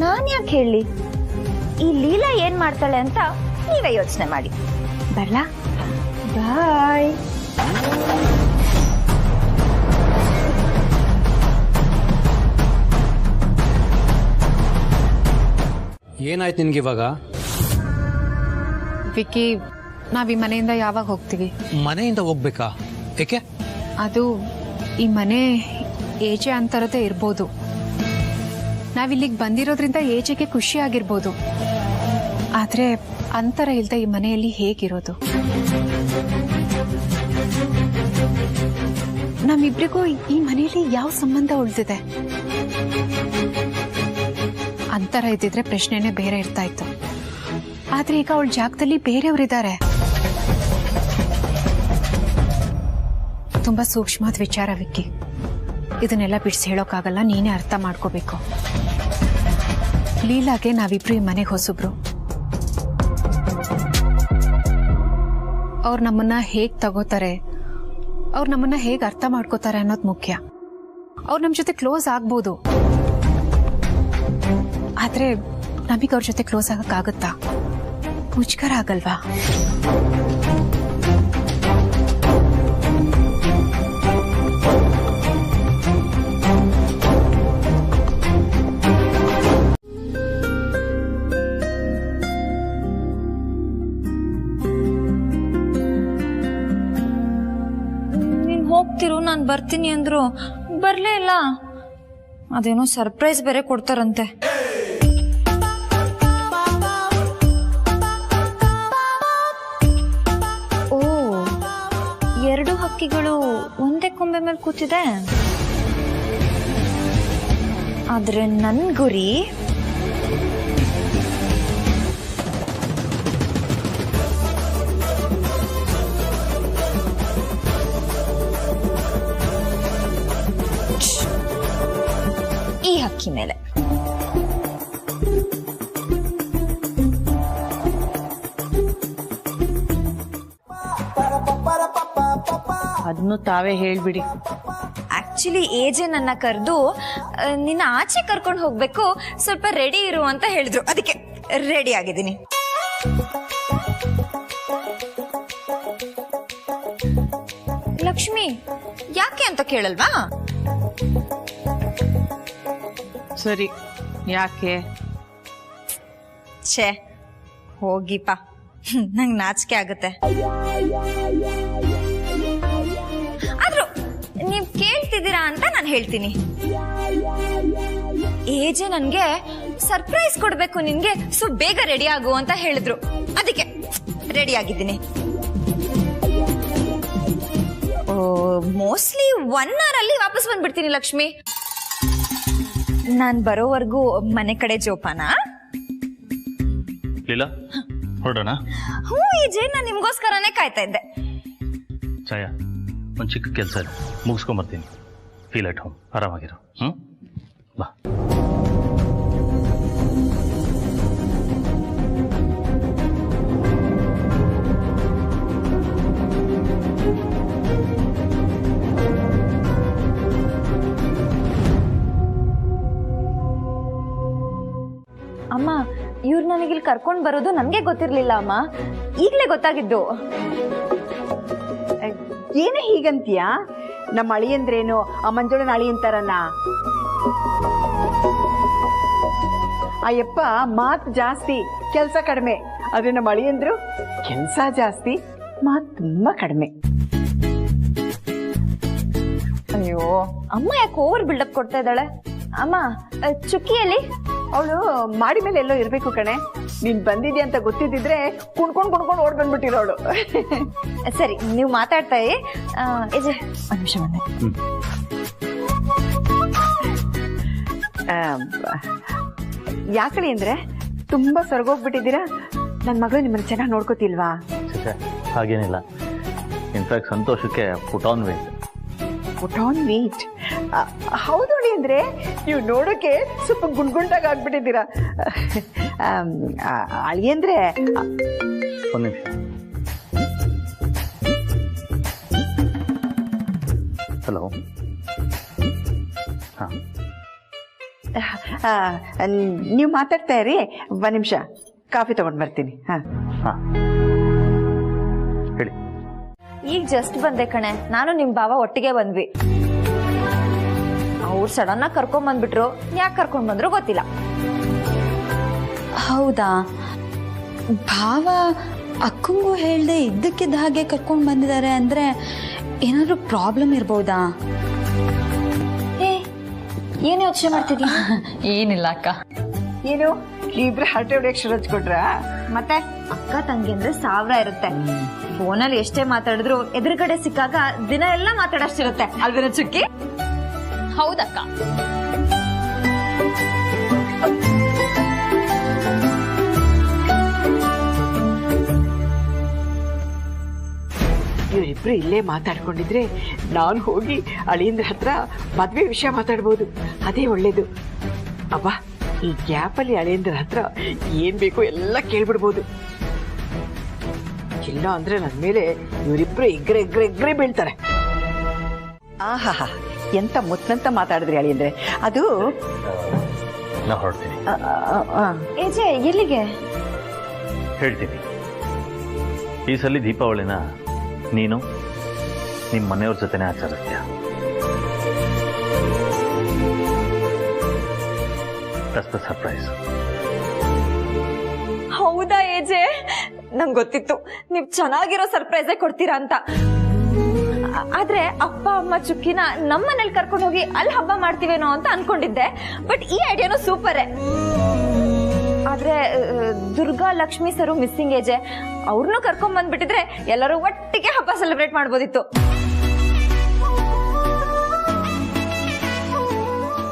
Speaker 6: ನಾನ್ ಯಾಕೆ ಹೇಳಿ, ಈ ಲೀಲಾ ಏನ್ ಮಾಡ್ತಾಳೆ ಅಂತ ನೀವೇ ಯೋಚನೆ ಮಾಡಿ. ಬರ್ಲಾ? ಬಾಯ್.
Speaker 5: ಏನಾಯ್ತು ನಿನ್ಗೆ ಇವಾಗ?
Speaker 8: ವಿಕ್ಕಿ, ನಾವ್ ಈ ಮನೆಯಿಂದ ಯಾವಾಗ ಹೋಗ್ತೀವಿ?
Speaker 5: ಮನೆಯಿಂದ ಹೋಗ್ಬೇಕಾ? ಏಕೆ?
Speaker 8: ಅದು ಈ ಮನೆ ಏಜೆ ಅಂತರದೇ ಇರ್ಬೋದು. ನಾವಿಲ್ಲಿಗೆ ಬಂದಿರೋದ್ರಿಂದ ಏಜೆಗೆ ಖುಷಿ ಆಗಿರ್ಬೋದು, ಆದ್ರೆ ಅಂತರ ಇಲ್ದ ಈ ಮನೆಯಲ್ಲಿ ಹೇಗಿರೋದು? ನಮ್ಮಿಬ್ರಿಗೂ ಈ ಮನೆಯಲ್ಲಿ ಯಾವ ಸಂಬಂಧ ಉಳಿದಿದೆ? ಅಂತರ ಇದ್ದಿದ್ರೆ ಪ್ರಶ್ನೆನೇ ಬೇರೆ ಇರ್ತಾ ಇತ್ತು. ಆದ್ರೆ ಈಗ ಅವಳ ಜಾಗದಲ್ಲಿ ಬೇರೆಯವರಿದ್ದಾರೆ. ತುಂಬಾ ಸೂಕ್ಷ್ಮವಾದ ವಿಚಾರ ವಿಕ್ಕಿ, ಇದನ್ನೆಲ್ಲ ಬಿಡಿಸಿ ಹೇಳೋಕ್ಕಾಗಲ್ಲ, ನೀನೇ ಅರ್ಥ ಮಾಡ್ಕೋಬೇಕು. ಲೀಲಾಗೆ ನಾವಿಬ್ರು ಈ ಮನೆಗೆ ಹೊಸಬ್ರು. ಅವ್ರು ನಮ್ಮನ್ನ ಹೇಗ್ ತಗೋತಾರೆ, ಅವ್ರು ನಮ್ಮನ್ನ ಹೇಗ್ ಅರ್ಥ ಮಾಡ್ಕೋತಾರೆ ಅನ್ನೋದು ಮುಖ್ಯ. ಅವ್ರು ನಮ್ ಜೊತೆ ಕ್ಲೋಸ್ ಆಗ್ಬೋದು, ಆದ್ರೆ ನಮಗ್ ಅವ್ರ ಜೊತೆ ಕ್ಲೋಸ್ ಆಗಕ್ಕಾಗತ್ತಾ? ಮುಚ್ಕರ ಆಗಲ್ವಾ?
Speaker 4: ನೀನ್ ಹೋಗ್ತಿರು, ನಾನ್ ಬರ್ತೀನಿ ಅಂದ್ರು ಬರ್ಲೇ ಇಲ್ಲ. ಅದೇನೋ ಸರ್ಪ್ರೈಸ್ ಬೇರೆ ಕೊಡ್ತಾರಂತೆ. ಓ, 2 ಹಕ್ಕಿಗಳು ಒಂದೇ ಕೊಂಬೆ ಮೇಲೆ ಕೂತಿದೆ. ಆದ್ರೆ ನನ್ ಗುರಿ ಈ ಹಕ್ಕಿ ಮೇಲೆ.
Speaker 3: ಅದನ್ನು ತಾವೇ ಹೇಳ್ಬಿಡಿ.
Speaker 4: ಆಕ್ಚುಲಿ ಏಜೆ ನನ್ನ ಕರೆದು ನಿನ್ನ ಆಚೆ ಕರ್ಕೊಂಡು ಹೋಗ್ಬೇಕು, ಸ್ವಲ್ಪ ರೆಡಿ ಇರು ಅಂತ ಹೇಳಿದ್ರು. ಅದಕ್ಕೆ ರೆಡಿ ಆಗಿದ್ದೀನಿ. ಲಕ್ಷ್ಮಿ, ಯಾಕೆ ಅಂತ ಕೇಳಲ್ವಾ?
Speaker 3: ಸರಿ, ಯಾಕೆ?
Speaker 4: ಛೇ, ಹೋಗಿಪ್ಪ, ನಂಗೆ ನಾಚಿಕೆ ಆಗುತ್ತೆ. ಆದ್ರೂ ನೀವ್ ಕೇಳ್ತಿದ್ದೀರಾ ಅಂತ ನಾನು ಹೇಳ್ತೀನಿ. ಏಜೆ ನನ್ಗೆ ಸರ್ಪ್ರೈಸ್ ಕೊಡ್ಬೇಕು ನಿನ್ಗೆ, ಸೊ ಬೇಗ ರೆಡಿ ಆಗು ಅಂತ ಹೇಳಿದ್ರು. ಅದಕ್ಕೆ ರೆಡಿ ಆಗಿದ್ದೀನಿ. ಮೋಸ್ಟ್ಲಿ 1 hour ಅಲ್ಲಿ ವಾಪಸ್ ಬಂದ್ಬಿಡ್ತೀನಿ ಲಕ್ಷ್ಮಿ. ನಾನ್ ಬರೋವರೆಗೂ ಮನೆ ಕಡೆ ಜೋಪಾನ.
Speaker 2: ಲೀಲಾ, ಹೊರಡೋಣ?
Speaker 4: ಹ್ಞೂ ಈಜೆ, ನಾನು ನಿಮ್ಗೋಸ್ಕರನೇ ಕಾಯ್ತಾ ಇದ್ದೆ.
Speaker 2: ಛಾಯಾ, ಒಂದು ಚಿಕ್ಕ ಕೆಲಸ ಇದೆ, ಮುಗಿಸ್ಕೊಂಬರ್ತೀನಿ. ಫೀಲ್ ಅಟ್ ಹೋಮ್, ಆರಾಮಾಗಿರೋ. ಬಾ.
Speaker 4: ಅಮ್ಮ, ಇವ್ರು ನನಗೆ ಇಲ್ಲಿ ಕರ್ಕೊಂಡ್ ಬರೋದು ನನ್ಗೆ ಗೊತ್ತಿರ್ಲಿಲ್ಲ ಅಮ್ಮ, ಈಗ್ಲೇ ಗೊತ್ತಾಗಿದ್ದು.
Speaker 9: ಏನೇ ಹೀಗಂತೀಯ? ನಮ್ಮ ಅಳಿಯಂದ್ರೇನು ಆ ಮಂಜುಳನ ಅಳಿಯಂತಾರನ್ನ? ಅಯ್ಯಪ್ಪ ಮಾತು ಜಾಸ್ತಿ, ಕೆಲಸ ಕಡಿಮೆ. ಆದ್ರೆ ನಮ್ಮ ಅಳಿಯಂದ್ರು ಕೆಲಸ ಜಾಸ್ತಿ, ಮಾತು ತುಂಬಾ ಕಡಿಮೆ.
Speaker 4: ಅಯ್ಯೋ ಅಮ್ಮ ಯಾಕೆ ಓವರ್ ಬಿಲ್ಡಪ್ ಕೊಡ್ತಾ ಇದ್ದಾಳೆ? ಅಮ್ಮ ಚುಕ್ಕಿಯಲ್ಲಿ
Speaker 9: ಅವಳು ಮಾಡಿ ಮೇಲೆ ಎಲ್ಲೋ ಇರ್ಬೇಕು ಕಣೆ. ನೀನ್ ಬಂದಿದ್ಯಾ ಅಂತ ಗೊತ್ತಿದ್ದಿದ್ರೆ ಕುಣ್ಕೊಂಡ್ ಓಡ್ ಬಂದ್ಬಿಟ್ಟಿರೋಳು.
Speaker 4: ಸರಿ, ನೀವು ಮಾತಾಡ್ತಾ ಇರಿ. ಒಂದ್ ನಿಮಿಷ ಬಂದೆ.
Speaker 9: ಯಾಕಳಿ ಅಂದ್ರೆ ತುಂಬಾ ಸೊರಗೋಗ್ಬಿಟ್ಟಿದ್ದೀರಾ? ನನ್ ಮಗಳು ನಿಮ್ಮನ್ನ ಚೆನ್ನಾಗಿ ನೋಡ್ಕೋತಿಲ್ವಾ?
Speaker 2: ಹಾಗೇನಿಲ್ಲ. ಇನ್ಫ್ಯಾಕ್ಟ್ ಸಂತೋಷಕ್ಕೆ put on wait.
Speaker 9: Put on wait? ಹೌದು ಅಂದ್ರೆ ನೀವು ನೋಡೋಕೆ ಸ್ವಲ್ಪ ಗುಂಡ್ಗುಂಡಾಗಿ ಆಗ್ಬಿಟ್ಟಿದ್ದೀರಾ. ಅಳಿಯಂದ್ರೆ
Speaker 2: ಒಂದು ನಿಮಿಷ. ಹಲೋ. ಹಾಂ,
Speaker 9: ನೀವು ಮಾತಾಡ್ತಾ ಇರಿ, ಒಂದ್ ನಿಮಿಷ ಕಾಫಿ ತಗೊಂಡ್ ಬರ್ತೀನಿ. ಹಾಂ
Speaker 2: ಹಾಂ, ಹೇಳಿ.
Speaker 4: ಈಗ ಜಸ್ಟ್ ಬಂದೆ ಕಣೆ. ನಾನು ನಿಮ್ ಬಾವ ಒಟ್ಟಿಗೆ ಬಂದ್ವಿ. ಅವ್ರು ಸಡನ್ ಆಗಿ ಕರ್ಕೊಂಡ್ ಬಂದ್ಬಿಟ್ರು. ಯಾಕೆ ಕರ್ಕೊಂಡ್ ಬಂದ್ರು ಗೊತ್ತಿಲ್ಲ.
Speaker 10: ಹೌದಾ? ಭಾವ ಅಕ್ಕಂಗೂ ಹೇಳ್ದೆ ಇದ್ದಕ್ಕಿದ್ದ ಹಾಗೆ ಕರ್ಕೊಂಡ್ ಬಂದಿದ್ದಾರೆ ಅಂದ್ರೆ ಏನಾದ್ರೂ ಪ್ರಾಬ್ಲಮ್ ಇರ್ಬೋದಾ?
Speaker 4: ಏನ್ ಯೋಚನೆ ಮಾಡ್ತಿದ್ಯಾ?
Speaker 10: ಏನಿಲ್ಲ ಅಕ್ಕ.
Speaker 9: ಏನು ಇಬ್ರು ಹರಟೆ ಹೊಡೆಯಕ್ ಶುರು ಹಚ್ಕೊಟ್ರ?
Speaker 4: ಮತ್ತೆ ಅಕ್ಕ ತಂಗಿ ಅಂದ್ರೆ 1000 ಇರುತ್ತೆ. ಫೋನಲ್ಲಿ ಎಷ್ಟೇ ಮಾತಾಡಿದ್ರು ಎದುರುಗಡೆ ಸಿಕ್ಕಾಗ ದಿನ ಎಲ್ಲ ಮಾತಾಡಷ್ಟಿರುತ್ತೆ ಅಲ್ವೇನ ಚುಕ್ಕಿ?
Speaker 10: ಹೌದಕ್ಕ.
Speaker 9: ಇವರಿಬ್ರು ಇಲ್ಲೇ ಮಾತಾಡ್ಕೊಂಡಿದ್ರೆ ನಾನು ಹೋಗಿ ಅಳಿಯಂದ್ರ ಹತ್ರ ಮದ್ವೆ ವಿಷಯ ಮಾತಾಡ್ಬೋದು. ಅದೇ ಒಳ್ಳೇದು. ಅಬ್ಬಾ, ಈ ಗ್ಯಾಪಲ್ಲಿ ಅಳಿಯಂದ್ರ ಹತ್ರ ಏನ್ ಬೇಕೋ ಎಲ್ಲ ಕೇಳ್ಬಿಡ್ಬೋದು. ಇಲ್ಲ ಅಂದ್ರೆ ನನ್ ಮೇಲೆ ಇವರಿಬ್ರು ಎಗ್ರೆ ಬೀಳ್ತಾರೆ. ಆಹಾ, ಎಂತ ಮುತ್ತಂತ ಮಾತಾಡಿದ್ರಿ ಅಳಿಯಂದ್ರೆ. ಅದು
Speaker 2: ನಾ ಹೊರಡ್ತೀನಿ.
Speaker 4: ಏಜೆ ಎಲ್ಲಿಗೆ?
Speaker 2: ಹೇಳ್ತೀನಿ. ಈ ಸಲ ದೀಪಾವಳಿನ ನೀನು ನಿಮ್ಮ ಮನೆಯವ್ರ ಜೊತೆನೆ ಆಚರಿಸ್ತೀಯ. That's the surprise.
Speaker 4: ಹೌದಾ ಏಜೆ? ನಂಗೆ ಗೊತ್ತಿತ್ತು ನೀವ್ ಚೆನ್ನಾಗಿರೋ ಸರ್ಪ್ರೈಸೇ ಕೊಡ್ತೀರಾ ಅಂತ. ಆದ್ರೆ ಅಪ್ಪ ಅಮ್ಮ ಚುಕ್ಕಿನ ನಮ್ಮನೇಲಿ ಕರ್ಕೊಂಡು ಹೋಗಿ ಅಲ್ಲಿ ಹಬ್ಬ ಮಾಡ್ತೀವೇನೋ ಅಂತ ಅನ್ಕೊಂಡಿದ್ದೆ. ಬಟ್ ಈ ಐಡಿಯಾನು ಸೂಪರೇ. ಆದ್ರೆ ದುರ್ಗಾ ಲಕ್ಷ್ಮಿ ಸರು ಮಿಸ್ಸಿಂಗ್ ಏಜೆ. ಅವ್ರನ್ನೂ ಕರ್ಕೊಂಡ್ ಬಂದ್ಬಿಟ್ಟಿದ್ರೆ ಎಲ್ಲರೂ ಒಟ್ಟಿಗೆ ಹಬ್ಬ ಸೆಲೆಬ್ರೇಟ್ ಮಾಡ್ಬೋದಿತ್ತು.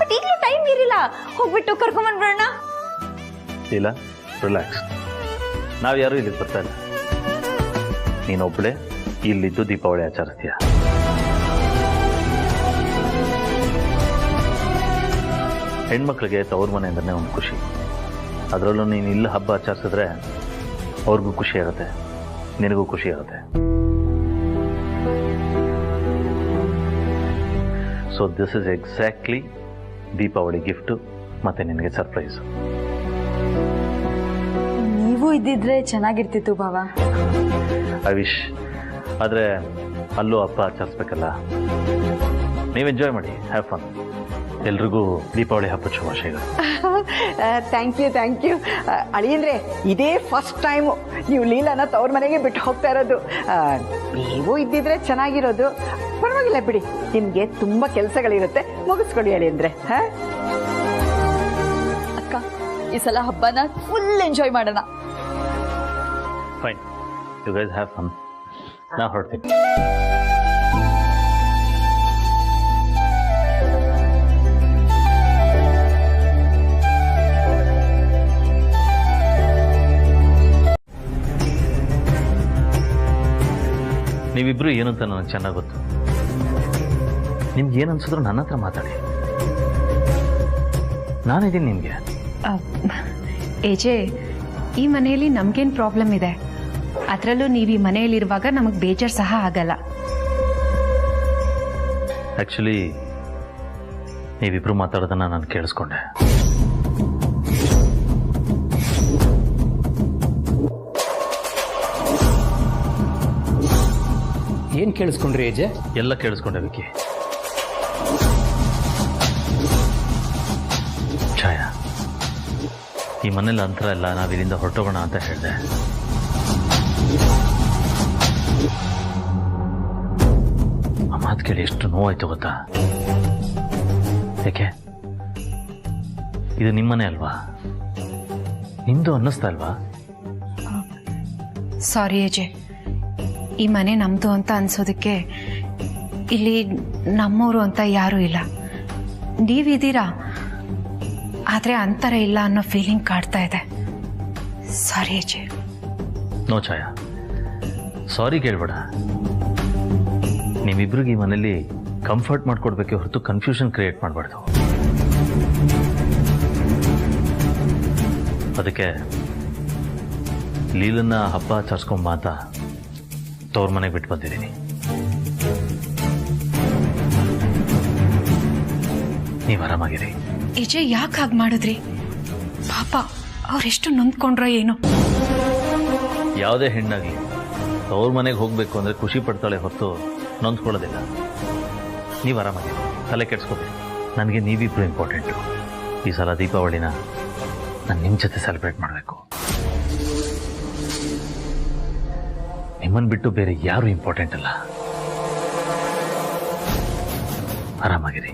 Speaker 4: ಬಟ್ ಈಗಲೂ ಟೈಮ್ ಇರಿಲ್ಲ. ಹೋಗ್ಬಿಟ್ಟು ಕರ್ಕೊಂಡ್ ಬಂದ್ಬಿಡೋಣ.
Speaker 2: ಇಲ್ಲ, ರಿಲ್ಯಾಕ್ಸ್. ನಾವ್ ಯಾರು ಇಲ್ಲಿಗೆ ಬರ್ತಾ ಇಲ್ಲ. ನೀನೊಬ್ಳೆ ಇಲ್ಲಿದ್ದು ದೀಪಾವಳಿ ಆಚರಿಸ್ತೀಯ. ಹೆಣ್ಮಕ್ಳಿಗೆ ತವ್ರ ಮನೆ ಅಂದ್ರೆ ಒಂದು ಖುಷಿ. ಅದರಲ್ಲೂ ನೀನು ಇಲ್ಲಿ ಹಬ್ಬ ಆಚರಿಸಿದ್ರೆ ಅವ್ರಿಗೂ ಖುಷಿ ಆಗುತ್ತೆ, ನಿನಗೂ ಖುಷಿ ಆಗುತ್ತೆ. So this is exactly Deepavali gift ಮತ್ತೆ ನಿನಗೆ ಸರ್ಪ್ರೈಸು.
Speaker 10: ನೀವು ಇದ್ದಿದ್ರೆ ಚೆನ್ನಾಗಿರ್ತಿತ್ತು ಭಾವ.
Speaker 2: I wish. ಆದರೆ ಅಲ್ಲೂ ಹಬ್ಬ ಆಚರಿಸ್ಬೇಕಲ್ಲ. ನೀವು ಎಂಜಾಯ್ ಮಾಡಿ, ಹ್ಯಾವ್ ಫನ್. ಎಲ್ರಿಗೂ ದೀಪಾವಳಿ ಹಬ್ಬದ ಶುಭಾಶಯಗಳು.
Speaker 9: ಥ್ಯಾಂಕ್ ಯು ಅಳಿಯಂದ್ರೆ. ಇದೇ ಫಸ್ಟ್ ಟೈಮು ನೀವು ಲೀಲಾನ ತವ್ರ ಮನೆಗೆ ಬಿಟ್ಟು ಹೋಗ್ತಾ ಇರೋದು. ನೀವು ಇದ್ದಿದ್ರೆ ಚೆನ್ನಾಗಿರೋದು. ಪರವಾಗಿಲ್ಲ ಬಿಡಿ, ನಿಮ್ಗೆ ತುಂಬಾ ಕೆಲಸಗಳಿರುತ್ತೆ, ಮುಗಿಸ್ಕೊಡಿ ಅಳಿಯಂದ್ರೆ.
Speaker 10: ಅಕ್ಕ, ಈ ಸಲ ಹಬ್ಬನ ಫುಲ್ ಎಂಜಾಯ್ ಮಾಡೋಣ.
Speaker 2: Fine, you guys have fun. ನಾ ಹೊರಡ್ತೀನಿ. ನೀವಿಬ್ರು ಏನಂತ ನನಗೆ ಚೆನ್ನಾಗಿ ಗೊತ್ತು. ನಿಮ್ಗೆ ಏನು ಅನ್ಸಿದ್ರು ನನ್ನ ಹತ್ರ ಮಾತಾಡಿ. ನಾನಿದ್ದೀನಿ ನಿಮಗೆ.
Speaker 8: ಏಜೆ, ಈ ಮನೆಯಲ್ಲಿ ನಮ್ಗೇನು ಪ್ರಾಬ್ಲಮ್ ಇದೆ? ಅದರಲ್ಲೂ ನೀವು ಈ ಮನೆಯಲ್ಲಿರುವಾಗ ನಮಗೆ ಬೇಜಾರು ಸಹ ಆಗಲ್ಲ.
Speaker 2: ಆ್ಯಕ್ಚುಲಿ ನೀವಿಬ್ರು ಮಾತಾಡೋದನ್ನ ನಾನು ಕೇಳಿಸ್ಕೊಂಡೆ.
Speaker 5: ಏನು ಕೇಳಿಸ್ಕೊಂಡ್ರಿ ಏಜೆ?
Speaker 2: ಎಲ್ಲ ಕೇಳಿಸ್ಕೊಂಡೆ ವಿಕಿ. ಛಾಯಾ, ಈ ಮನೇಲಿ ಅಂತರ ಇಲ್ಲ, ನಾವು ಇಲ್ಲಿಂದ ಹೊರಟೋಗೋಣ ಅಂತ ಹೇಳಿದೆ. ಆ ಮಾತು ಕೇಳಿ ಎಷ್ಟು ನೋವಾಯ್ತು ಗೊತ್ತಾ? ಯಾಕೆ? ಇದು ನಿಮ್ಮನೆ ಅಲ್ವಾ, ನಿಮ್ದು ಅನ್ನಿಸ್ತಾ ಅಲ್ವಾ?
Speaker 8: ಸಾರಿ ಅಜಯ್, ಈ ಮನೆ ನಮ್ಮದು ಅಂತ ಅನ್ಸೋದಕ್ಕೆ ಇಲ್ಲಿ ನಮ್ಮವರು ಅಂತ ಯಾರೂ ಇಲ್ಲ. ನೀವಿದ್ದೀರಾ, ಆದರೆ ಅಂತರ ಇಲ್ಲ ಅನ್ನೋ ಫೀಲಿಂಗ್ ಕಾಡ್ತಾ ಇದೆ. ಸಾರಿ ಅಜಯ್.
Speaker 2: ನೋ ಛಾಯಾ, ಸಾರಿ ಕೇಳ್ಬೇಡ. ನಿಮ್ಮಿಬ್ರಿಗೆ ಈ ಮನೇಲಿ ಕಂಫರ್ಟ್ ಮಾಡ್ಕೊಡ್ಬೇಕೆ ಹೊರತು ಕನ್ಫ್ಯೂಷನ್ ಕ್ರಿಯೇಟ್ ಮಾಡಬಾರ್ದು. ಅದಕ್ಕೆ ಲೀಲನ್ನ ಹಬ್ಬ ಆಚರಿಸ್ಕೊಂಬ ಅಂತ ತವ್ರ ಮನೆಗೆ ಬಿಟ್ಟು ಬಂದಿದ್ದೀನಿ. ನೀವು ಆರಾಮಾಗಿರಿ.
Speaker 8: ಅಜಯ್, ಯಾಕೆ ಹಾಗೆ ಮಾಡಿದ್ರಿ? ಪಾಪ ಅವರೆಷ್ಟು ನೊಂದ್ಕೊಂಡ್ರೋ ಏನೋ.
Speaker 2: ಯಾವುದೇ ಹೆಣ್ಣಾಗಿ ತವ್ರ ಮನೆಗೆ ಹೋಗಬೇಕು ಅಂದರೆ ಖುಷಿ ಪಡ್ತಾಳೆ ಹೊರತು ನೊಂದ್ಕೊಳ್ಳೋದಿಲ್ಲ. ನೀವು ಆರಾಮಾಗಿರಿ, ತಲೆ ಕೆಡ್ಸ್ಕೊಬೇಡಿ. ನನಗೆ ನೀವಿಬ್ರು ಇಂಪಾರ್ಟೆಂಟು. ಈ ಸಲ ದೀಪಾವಳಿನ ನಾನು ನಿಮ್ಮ ಜೊತೆ ಸೆಲೆಬ್ರೇಟ್ ಮಾಡಬೇಕು. ನಿಮ್ಮನ್ನು ಬಿಟ್ಟು ಬೇರೆ ಯಾರು ಇಂಪಾರ್ಟೆಂಟ್ ಅಲ್ಲ. ಆರಾಮಾಗಿರಿ.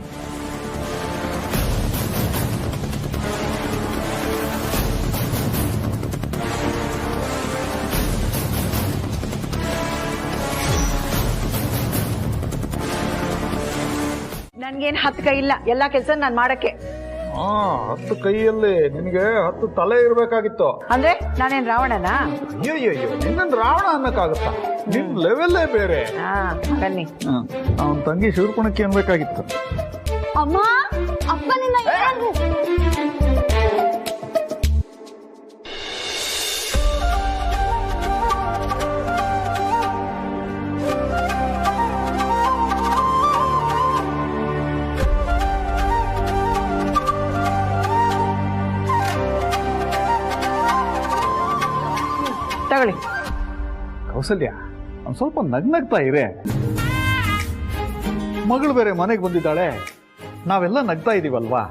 Speaker 9: ನನ್ಗೇನ್ 10 ಕೈ ಇಲ್ಲ, ಎಲ್ಲಾ ಕೆಲಸ ನಾನು ಮಾಡಕ್ಕೆ.
Speaker 7: 10 ಕೈಯಲ್ಲಿ ನಿನಗೆ 10 ತಲೆ ಇರ್ಬೇಕಾಗಿತ್ತು.
Speaker 9: ಅಂದ್ರೆ ನಾನೇನ್ ರಾವಣನಾ?
Speaker 7: ಅಯ್ಯೋ, ನಿನ್ನಂದ್ ರಾವಣ ಅನ್ನಕ್ಕಾಗುತ್ತಾ? ನಿನ್ ಲೆವೆಲ್ಲೇ ಬೇರೆ.
Speaker 9: ಬನ್ನಿ.
Speaker 7: ಅವನ ತಂಗಿ ಶೂರ್ಪಣಕ್ಕೆ ಅನ್ಬೇಕಾಗಿತ್ತು.
Speaker 4: ಅಮ್ಮ, ಅಪ್ಪ ನಿನ್ನ
Speaker 9: ತಗೊಳ್ಳಿ.
Speaker 7: ಕೌಸಲ್ಯ, ಒಂದ್ ಸ್ವಲ್ಪ ನಗ್ನಗ್ತಾ ಇರೇ. ಮಗಳು ಬೇರೆ ಮನೆಗೆ ಬಂದಿದ್ದಾಳೆ, ನಾವೆಲ್ಲ ನಗ್ತಾ ಇದೀವಲ್ವಾ,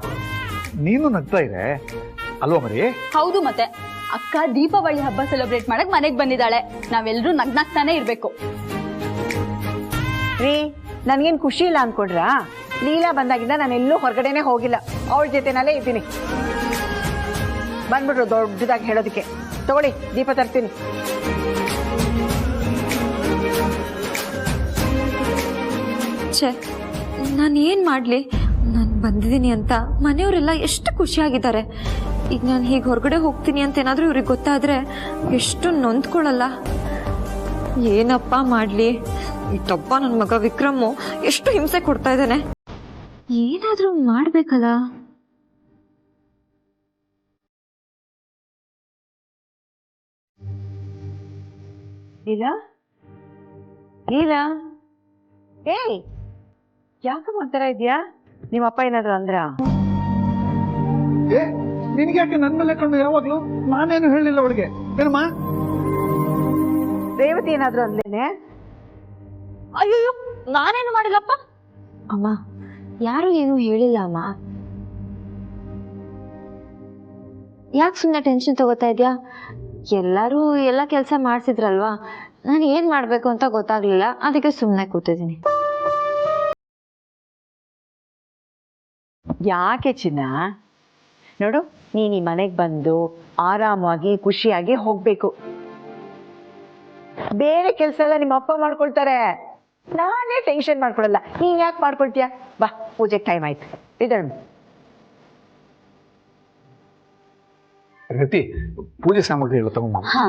Speaker 7: ನೀನು ನಗ್ತಾ ಇದೆ ಅಲ್ವಾ ಮರಿ?
Speaker 10: ಹೌದು, ಮತ್ತೆ ಅಕ್ಕ ದೀಪಾವಳಿ ಹಬ್ಬ ಸೆಲೆಬ್ರೇಟ್ ಮಾಡಕ್ ಮನೆಗ್ ಬಂದಿದ್ದಾಳೆ. ನಾವೆಲ್ಲರೂ ನಗ್ನಾಗ್ತಾನೆ ಇರ್ಬೇಕು.
Speaker 9: ರೀ, ನನ್ಗೇನ್ ಖುಷಿ ಇಲ್ಲ ಅನ್ಕೊಂಡ್ರಾ? ಲೀಲಾ ಬಂದಾಗಿಂದ ನಾನು ಎಲ್ಲೂ ಹೊರಗಡೆನೆ ಹೋಗಿಲ್ಲ, ಅವಳ ಜೊತೆನಲ್ಲೇ ಇದ್ದೀನಿ. ಬಂದ್ಬಿಟ್ರು ದೊಡ್ಡದಾಗಿ ಹೇಳೋದಕ್ಕೆ. ತಗೊಳ್ಳಿ, ದೀಪ ತರ್ತೀನಿ.
Speaker 6: ಛೇ, ನಾನು ಏನು ಮಾಡಲಿ? ನಾನು ಬಂದಿದ್ದೀನಿ ಅಂತ ಮನೆಯವರೆಲ್ಲ ಎಷ್ಟು ಖುಷಿಯಾಗಿದ್ದಾರೆ. ಈಗ ನಾನು ಹೀಗೆ ಹೊರಗಡೆ ಹೋಗ್ತೀನಿ ಅಂತ ಏನಾದರೂ ಇವ್ರಿಗೆ ಗೊತ್ತಾದರೆ ಎಷ್ಟು ನೊಂದ್ಕೊಳ್ಳಲ್ಲ. ಏನಪ್ಪ ಮಾಡಲಿ? ಈ ತಪ್ಪ ನನ್ನ ಮಗ ವಿಕ್ರಮು ಎಷ್ಟು ಹಿಂಸೆ ಕೊಡ್ತಾ ಇದ್ದಾನೆ. ಏನಾದರೂ ಮಾಡಬೇಕಲ್ಲ.
Speaker 9: ಲೀಲಾ, ಲೀಲಾ, ಏಯ್, ಯಾಕೆ ಮಾಡ್ತಾರ ಇದೆಯಾ? ನಿಮ್ಮಪ್ಪ ಏನಾದ್ರು ಅಂದ್ರ?
Speaker 7: ನಿನ್ಗೆ ಯಾಕೆ ನನ್ನ ಮೇಲೆ ಕಣ್ಣು ಯಾವಾಗ್ಲೂ? ನಾನೇನು ಹೇಳಿಲ್ಲ ಅವಳಿಗೆ. ಏನಮ್ಮ?
Speaker 9: ರೇವತಿ ಏನಾದ್ರು ಅಂದ್ಲೇನೆ?
Speaker 4: ಅಯ್ಯೋ, ನಾನೇನು ಮಾಡಿಲ್ಲಪ್ಪ.
Speaker 6: ಅಮ್ಮ, ಯಾರು ಏನು ಹೇಳಿಲ್ಲ ಅಮ್ಮ. ಯಾಕೆ ಸುಮ್ಮನೆ ಟೆನ್ಷನ್ ತಗೋತಾ ಇದೆಯಾ? ಎಲ್ಲರೂ ಎಲ್ಲ ಕೆಲಸ ಮಾಡಿಸಿದ್ರಲ್ವಾ, ನಾನು ಏನು ಮಾಡಬೇಕು ಅಂತ ಗೊತ್ತಾಗ್ಲಿಲ್ಲ, ಅದಕ್ಕೆ ಸುಮ್ಮನೆ ಕೂತಿದ್ದೀನಿ.
Speaker 9: ಯಾಕೆ ಚಿನ್ನ? ನೋಡು, ನೀನ್ ಈ ಮನೆಗೆ ಬಂದು ಆರಾಮಾಗಿ ಖುಷಿಯಾಗಿ ಹೋಗ್ಬೇಕು. ಬೇರೆ ಕೆಲಸ ಎಲ್ಲ ನಿಮ್ಮ ಅಪ್ಪ ಮಾಡ್ಕೊಳ್ತಾರೆ, ನಾನೇ ಟೆನ್ಷನ್ ಮಾಡ್ಕೊಳಲ್ಲ. ನೀನ್ ಯಾಕೆ ಮಾಡ್ಕೊಳ್ತೀಯ? ಬಾ, ಪೂಜೆಗೆ ಟೈಮ್ ಆಯ್ತು. ಇದಳು
Speaker 7: ರತಿ, ಪೂಜೆ ಸಾಮಗ್ರಿ ತಗೊಂಡು.
Speaker 10: ಹಾ.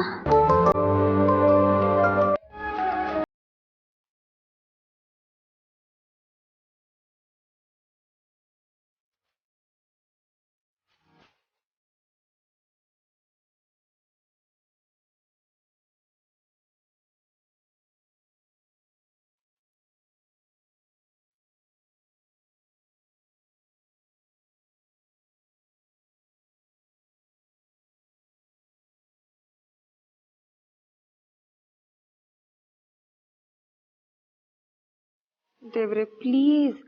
Speaker 6: ದೇವ್ರೆ ಪ್ಲೀಸ್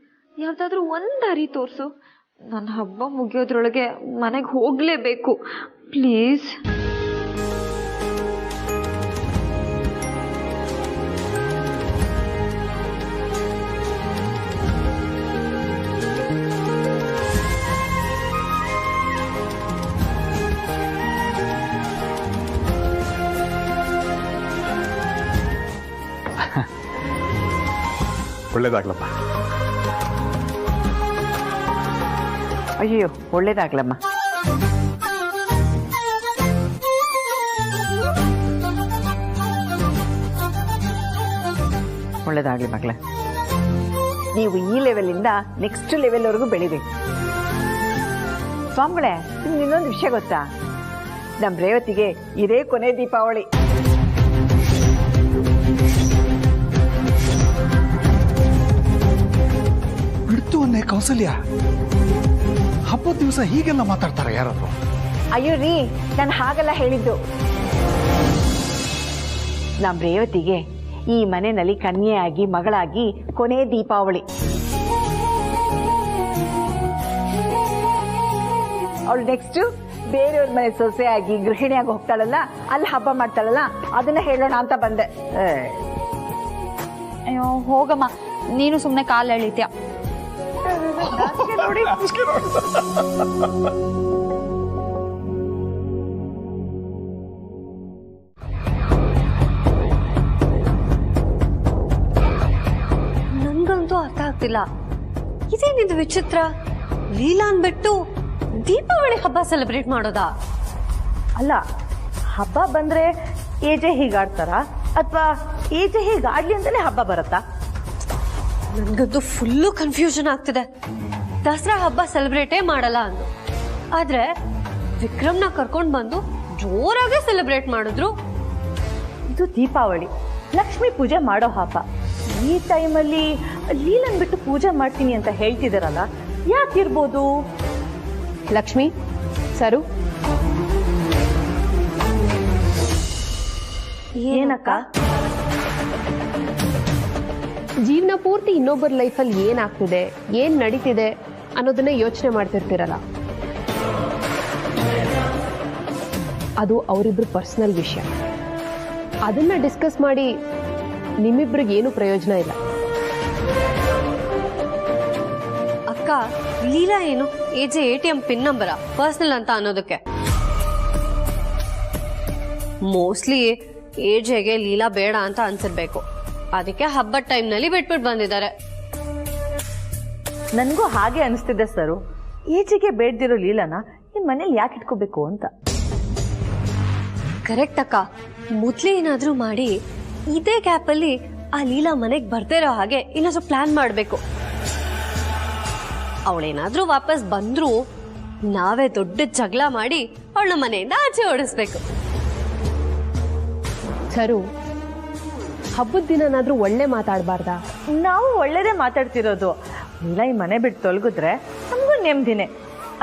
Speaker 6: ಯಾವ್ದಾದ್ರೂ ಒಂದ್ ದಾರಿ ತೋರ್ಸು. ನನ್ನ ಹಬ್ಬ ಮುಗಿಯೋದ್ರೊಳಗೆ ಮನೆಗೆ ಹೋಗ್ಲೇಬೇಕು ಪ್ಲೀಸ್.
Speaker 7: ಒಳ್ಳೇದಾಗ್ಲಪ್ಪ.
Speaker 9: ಅಯ್ಯೋ ಒಳ್ಳೇದಾಗ್ಲಮ್ಮ. ಒಳ್ಳೇದಾಗ್ಲಿ ಮಗಳೇ. ನೀವು ಈ ಲೆವೆಲಿಂದ ನೆಕ್ಸ್ಟ್ ಲೆವೆಲ್ವರೆಗೂ ಬೆಳಿಬೇಕು. ಸ್ವಾಮಿಗಳೇ, ನಿಮ್ಗೆ ಇನ್ನೊಂದು ವಿಷಯ ಗೊತ್ತಾ? ನಮ್ಮ ರೇವತಿಗೆ ಇದೇ ಕೊನೆ ದೀಪಾವಳಿ.
Speaker 7: ಬಿಡ್ತು ಅನ್ನೇ ಕೌಸಲ್ಯ, ಹಬ್ಬದ ದಿವಸ ಹೀಗೆಲ್ಲ ಮಾತಾಡ್ತಾರೆ ಯಾರಾದ್ರು?
Speaker 9: ಅಯ್ಯೋ ರೀ, ನಾನು ಹಾಗೆಲ್ಲ ಹೇಳಿದ್ದು. ನಮ್ಮ ರೇವತಿಗೆ ಈ ಮನೆಯಲ್ಲಿ ಕನ್ಯೆಯಾಗಿ ಮಗಳಾಗಿ ಕೊನೆ ದೀಪಾವಳಿ. ಅವಳು ನೆಕ್ಸ್ಟ್ ಬೇರೆಯವ್ರ ಮನೆ ಸೊಸೆಯಾಗಿ ಗೃಹಿಣಿಯಾಗಿ ಹೋಗ್ತಾಳಲ್ಲ, ಅಲ್ಲಿ ಹಬ್ಬ ಮಾಡ್ತಾಳಲ್ಲ, ಅದನ್ನ ಹೇಳೋಣ ಅಂತ ಬಂದೆ.
Speaker 10: ಅಯ್ಯೋ ಹೋಗಮ್ಮ, ನೀನು ಸುಮ್ಮನೆ ಕಾಲು ಎಳಿತೀಯ.
Speaker 11: ನನ್ಗಂತೂ ಅರ್ಥ ಆಗ್ತಿಲ್ಲ, ಇದೇನಿದು ವಿಚಿತ್ರ? ಲೀಲಾ ಅಂದ್ಬಿಟ್ಟು ದೀಪಾವಳಿ ಹಬ್ಬ ಸೆಲೆಬ್ರೇಟ್ ಮಾಡೋದಾ?
Speaker 3: ಅಲ್ಲ, ಹಬ್ಬ ಬಂದ್ರೆ ಏಜೆ ಹೀಗಾಡ್ತಾರ ಅಥವಾ ಏಜೆ ಹೀಗಾಡ್ಲಿ ಅಂತಾನೆ ಹಬ್ಬ ಬರತ್ತಾ?
Speaker 11: ನನ್ಗಂತೂ ಫುಲ್ಲು ಕನ್ಫ್ಯೂಷನ್ ಆಗ್ತಿದೆ. ದಸರಾ ಹಬ್ಬ ಸೆಲೆಬ್ರೇಟೇ ಮಾಡಲ್ಲ ಅಂದು, ಆದ್ರೆ ವಿಕ್ರಮ್ನ ಕರ್ಕೊಂಡ್ ಬಂದು ಜೋರಾಗೆ ಸೆಲೆಬ್ರೇಟ್ ಮಾಡಿದ್ರು.
Speaker 3: ಇದು ದೀಪಾವಳಿ, ಲಕ್ಷ್ಮಿ ಪೂಜೆ ಮಾಡೋ ಹಬ್ಬ. ಈ ಟೈಮಲ್ಲಿ ಲೀಲನ್ ಬಿಟ್ಟು ಪೂಜೆ ಮಾಡ್ತೀನಿ ಅಂತ ಹೇಳ್ತಿದಾರಲ್ಲ, ಯಾಕಿರ್ಬೋದು?
Speaker 1: ಲಕ್ಷ್ಮಿ, ಸರು,
Speaker 3: ಏನಕ್ಕ?
Speaker 1: ಜೀವನ ಪೂರ್ತಿ ಇನ್ನೊಬ್ಬರ ಲೈಫಲ್ಲಿ ಏನಾಗ್ತಿದೆ, ಏನ್ ನಡೀತಿದೆ ಅನ್ನೋದನ್ನ ಯೋಚನೆ ಮಾಡ್ತಿರ್ತೀರಲ್ಲ, ಅದು ಅವರಿಬ್ರು ಪರ್ಸನಲ್ ವಿಷಯ. ಅದನ್ನ ಡಿಸ್ಕಸ್ ಮಾಡಿ ನಿಮ್ಮಿಬ್ರಿಗೆ ಏನು ಪ್ರಯೋಜನ ಇಲ್ಲ.
Speaker 11: ಅಕ್ಕ, ಲೀಲಾ ಏನು ಏಜೆ ATM ಪಿನ್ ನಂಬರ ಪರ್ಸನಲ್ ಅಂತ ಅನ್ನೋದಕ್ಕೆ? ಮೋಸ್ಟ್ಲಿ ಏಜೆಗೆ ಲೀಲಾ ಬೇಡ ಅಂತ ಅನ್ಸಿರ್ಬೇಕು, ಅದಕ್ಕೆ ಹಬ್ಬದ ಟೈಮ್ನಲ್ಲಿ ಬಿಟ್ಬಿಟ್ಟು ಬಂದಿದ್ದಾರೆ.
Speaker 3: ನನ್ಗೂ ಹಾಗೆ ಅನಿಸ್ತಿದೆ ಸರು. ಏಜಿಗೆ ಬೇಡ್ದಿರೋ ಲೀಲಾನ ನಿಮ್ ಮನೇಲಿ ಯಾಕೆ ಇಟ್ಕೋಬೇಕು ಅಂತ.
Speaker 11: ಕರೆಕ್ಟ್ ಅಕ್ಕ, ಮೊದ್ಲೇ ಏನಾದ್ರೂ ಮಾಡಿ ಇದೇ ಗ್ಯಾಪಲ್ಲಿ ಆ ಲೀಲಾ ಮನೆಗೆ ಬರ್ದೇ ಇರೋ ಹಾಗೆ ಏನಾದ್ರೂ ಪ್ಲಾನ್ ಮಾಡಬೇಕು. ಅವಳೇನಾದ್ರೂ ವಾಪಸ್ ಬಂದ್ರು ನಾವೇ ದೊಡ್ಡ ಜಗಳ ಮಾಡಿ ಅವಳ ಮನೆಯಿಂದ ಆಚೆ ಓಡಿಸ್ಬೇಕು.
Speaker 1: ಸರು, ಹಬ್ಬದ ದಿನನಾದ್ರೂ ಒಳ್ಳೆ ಮಾತಾಡಬಾರ್ದಾ?
Speaker 3: ನಾವು ಒಳ್ಳೇದೇ ಮಾತಾಡ್ತಿರೋದು. ಇಲ್ಲ, ಈ ಮನೆ ಬಿಟ್ಟು ತೊಲಗಿದ್ರೆ ನಮಗೂ ನೆಮ್ಮದಿನೇ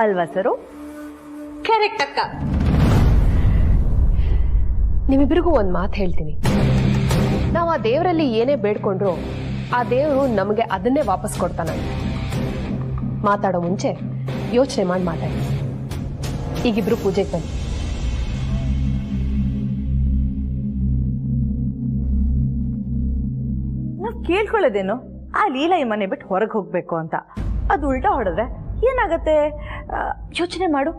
Speaker 3: ಅಲ್ವಾ ಸರು?
Speaker 11: ಕರೆಕ್ಟ್ ಅಕ್ಕ.
Speaker 1: ನಿಮ್ಮಿಬ್ಬರಿಗೂ ಒಂದು ಮಾತು ಹೇಳ್ತೀನಿ. ನಾವು ಆ ದೇವರಲ್ಲಿ ಏನೇ ಬೇಡ್ಕೊಂಡ್ರು ಆ ದೇವರು ನಮಗೆ ಅದನ್ನೇ ವಾಪಸ್ ಕೊಡ್ತಾನೆ. ಮಾತಾಡೋ ಮುಂಚೆ ಯೋಚನೆ ಮಾಡಿ ಮಾತಾಡಿ. ಈಗಿಬ್ರು ಪೂಜೆಗೆ ಬನ್ನಿ.
Speaker 3: ನಾವ್ ಕೇಳ್ಕೊಳ್ಳೋದೇನು, ಆ ಲೀಲಾ ಈ ಮನೆ ಬಿಟ್ಟು ಹೊರಗೆ ಹೋಗ್ಬೇಕು ಅಂತ. ಅದು ಉಲ್ಟಾ ಹೊಡೆದ್ರೆ ಏನಾಗತ್ತೆ? ಯೋಚನೆ ಮಾಡು.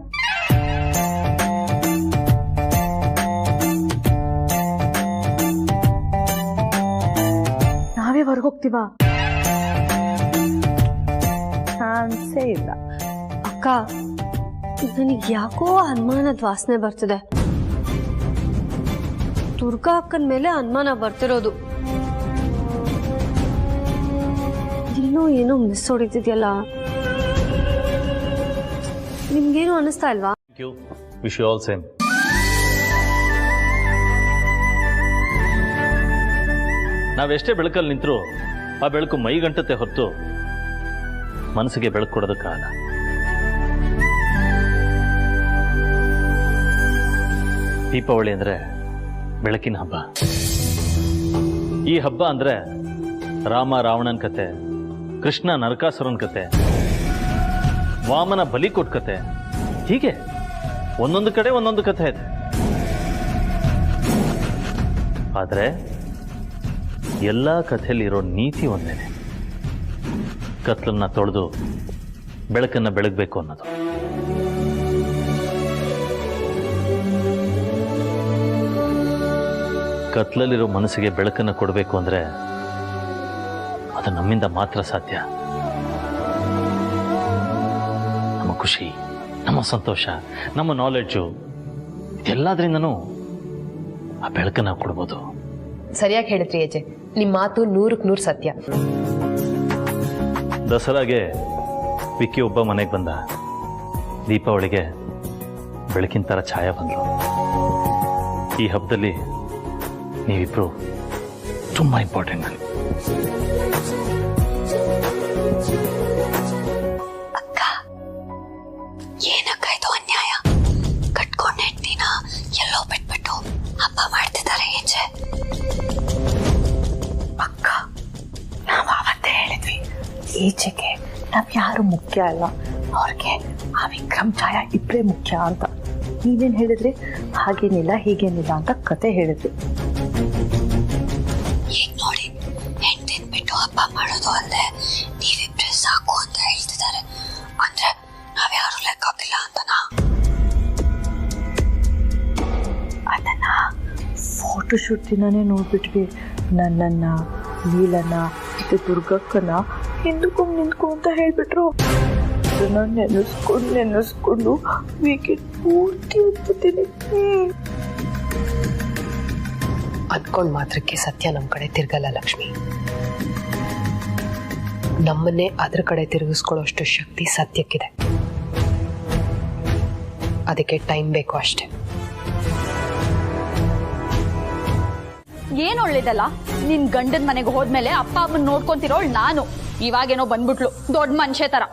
Speaker 3: ನಾವೇ ಹೊರಗೆ ಹೋಗ್ತೀವ? ಚಾನ್ಸೇ ಇಲ್ಲ.
Speaker 11: ಅಕ್ಕ, ನನಗೆ ಯಾಕೋ ಅನುಮಾನದ ವಾಸನೆ ಬರ್ತಿದೆ. ದುರ್ಗಾ ಅಕ್ಕನ ಮೇಲೆ ಅನುಮಾನ ಬರ್ತಿರೋದು. ಇನ್ನೂ ಏನೋ ಮಿಸ್ ಹೊಡಿತಿದ್ಯಲ್ಲ. ನಿಮ್ಗೇನು ಅನಿಸ್ತಾ ಇಲ್ವಾ?
Speaker 2: Wish you all same. ನಾವೆಷ್ಟೇ ಬೆಳಕಲ್ಲಿ ನಿಂತರೂ ಆ ಬೆಳಕು ಮೈಗಂಟತೆ ಹೊರತು ಮನಸ್ಸಿಗೆ ಬೆಳಕು ಕೊಡೋದಕ್ಕಾಗಲ್ಲ. ದೀಪಾವಳಿ ಅಂದ್ರೆ ಬೆಳಕಿನ ಹಬ್ಬ. ಈ ಹಬ್ಬ ಅಂದ್ರೆ ರಾಮ ರಾವಣನ ಕತೆ ಕೃಷ್ಣ ನರಕಾಸುರನ ಕತೆ, ವಾಮನ ಬಲಿ ಕೊಟ್ಟ ಕತೆ, ಹೀಗೆ ಒಂದೊಂದು ಕಡೆ ಒಂದೊಂದು ಕಥೆ ಇದೆ. ಆದರೆ ಎಲ್ಲ ಕಥೆಯಲ್ಲಿರೋ ನೀತಿ ಒಂದೇನೆ, ಕತ್ಲನ್ನ ತೊಳೆದು ಬೆಳಕನ್ನ ಬೆಳಗಬೇಕು ಅನ್ನೋದು. ಕತ್ಲಲ್ಲಿರೋ ಮನಸ್ಸಿಗೆ ಬೆಳಕನ್ನು ಕೊಡಬೇಕು ಅಂದ್ರೆ ಅದು ನಮ್ಮಿಂದ ಮಾತ್ರ ಸಾಧ್ಯ. ನಮ್ಮ ಖುಷಿ, ನಮ್ಮ ಸಂತೋಷ, ನಮ್ಮ ನಾಲೆಡ್ಜು ಎಲ್ಲಾದ್ರಿಂದನೂ ಆ ಬೆಳಕನ್ನ ಕೊಡ್ಬೋದು.
Speaker 1: ಸರಿಯಾಗಿ ಹೇಳಿದ್ರಿ ಅಜ್ಜೆ, ನಿಮ್ಮ ಮಾತು 100ಕ್ಕೆ 100 ಸತ್ಯ.
Speaker 2: ದಸರಾಗೆ ವಿಕ್ಕಿ ಒಬ್ಬ ಮನೆಗೆ ಬಂದ. ದೀಪಾವಳಿಗೆ ಬೆಳಕಿನ ಥರ ಛಾಯಾ ಬಂದ್ರು. ಈ ಹಬ್ಬದಲ್ಲಿ ನೀವಿಬ್ರು ತುಂಬಾ ಇಂಪಾರ್ಟೆಂಟ್.
Speaker 11: ಅಕ್ಕ, ಏನಕ್ಕ ಇದು ಅನ್ಯಾಯ? ಕಟ್ಕೊಂಡ ಹೆಂಡ್ತಿನ ಎಲ್ಲೋ ಬಿಟ್ಬಿಟ್ಟು ಹಬ್ಬ ಮಾಡ್ತಿದ್ದಾರೆ ಏಜೆ.
Speaker 3: ಅಕ್ಕ, ನಾವು ಅವತ್ತೇ ಹೇಳಿದ್ವಿ, ಈಚೆಗೆ ನಾವ್ ಯಾರು ಮುಖ್ಯ ಅಲ್ಲ, ಅವ್ರಿಗೆ ಆ ವಿಕ್ರಮ್ ಛಾಯಾ ಇಬ್ಬರೇ ಮುಖ್ಯ ಅಂತ. ನೀವೇನ್ ಹೇಳಿದ್ರಿ? ಹಾಗೇನಿಲ್ಲ ಹೀಗೇನಿಲ್ಲ ಅಂತ ಕತೆ ಹೇಳಿದ್ವಿ.
Speaker 11: ಈಗ ನೋಡಿ, ಹೆಂಡ್ತಿನ್ ಬಿಟ್ಟು ಹಬ್ಬ ಮಾಡೋದು ಅಲ್ಲದೆ ನೀವಿಬ್ರೆ ಸಾಕು ಅಂತ ಹೇಳ್ತಿದ್ದಾರೆ. ಅಂದ್ರೆ ನಾವ್ಯಾರು ಲೆಕ್ಕಾಗಿಲ್ಲ ಅಂತನಾ?
Speaker 3: ಅದನ್ನ ಫೋಟೋಶೂಟ್ ದಿನನೇ ನೋಡ್ಬಿಟ್ವಿ. ನನ್ನನ್ನ, ಲೀಲನ ಮತ್ತೆ ದುರ್ಗಕ್ಕನ ಹಿಂದಕ್ಕೊಂದು ನಿಂತ್ಕೊ ಅಂತ ಹೇಳ್ಬಿಟ್ರು. ಅದನ್ನ ನೆನೆಸ್ಕೊಂಡು ವೀಕೆಂಡ್ ಪೂರ್ತಿ ಓದ್ಬಿಟ್ಟಿನಿ.
Speaker 1: ಅನ್ಕೊಂಡ್ ಮಾತ್ರಕ್ಕೆ ಸತ್ಯ ನಮ್ ಕಡೆ ತಿರ್ಗಲ್ಲ ಲಕ್ಷ್ಮಿ. ನಮ್ಮನ್ನೇ ಅದ್ರ ಕಡೆ ತಿರುಗಿಸ್ಕೊಳ್ಳೋಷ್ಟು ಶಕ್ತಿ ಸತ್ಯಕ್ಕಿದೆ. ಅದಕ್ಕೆ ಟೈಮ್ ಬೇಕು ಅಷ್ಟೇ.
Speaker 10: ಏನ್ ಒಳ್ಳೇದಲ್ಲ, ನಿನ್ ಗಂಡನ್ ಮನೆಗೆ ಹೋದ್ಮೇಲೆ ಅಪ್ಪ ಅಮ್ಮನ್ ನೋಡ್ಕೊಂತಿರೋಳ್ ನಾನು. ಇವಾಗೇನೋ ಬಂದ್ಬಿಟ್ಲು ದೊಡ್ಡ ಮನುಷ್ಯ ತರ.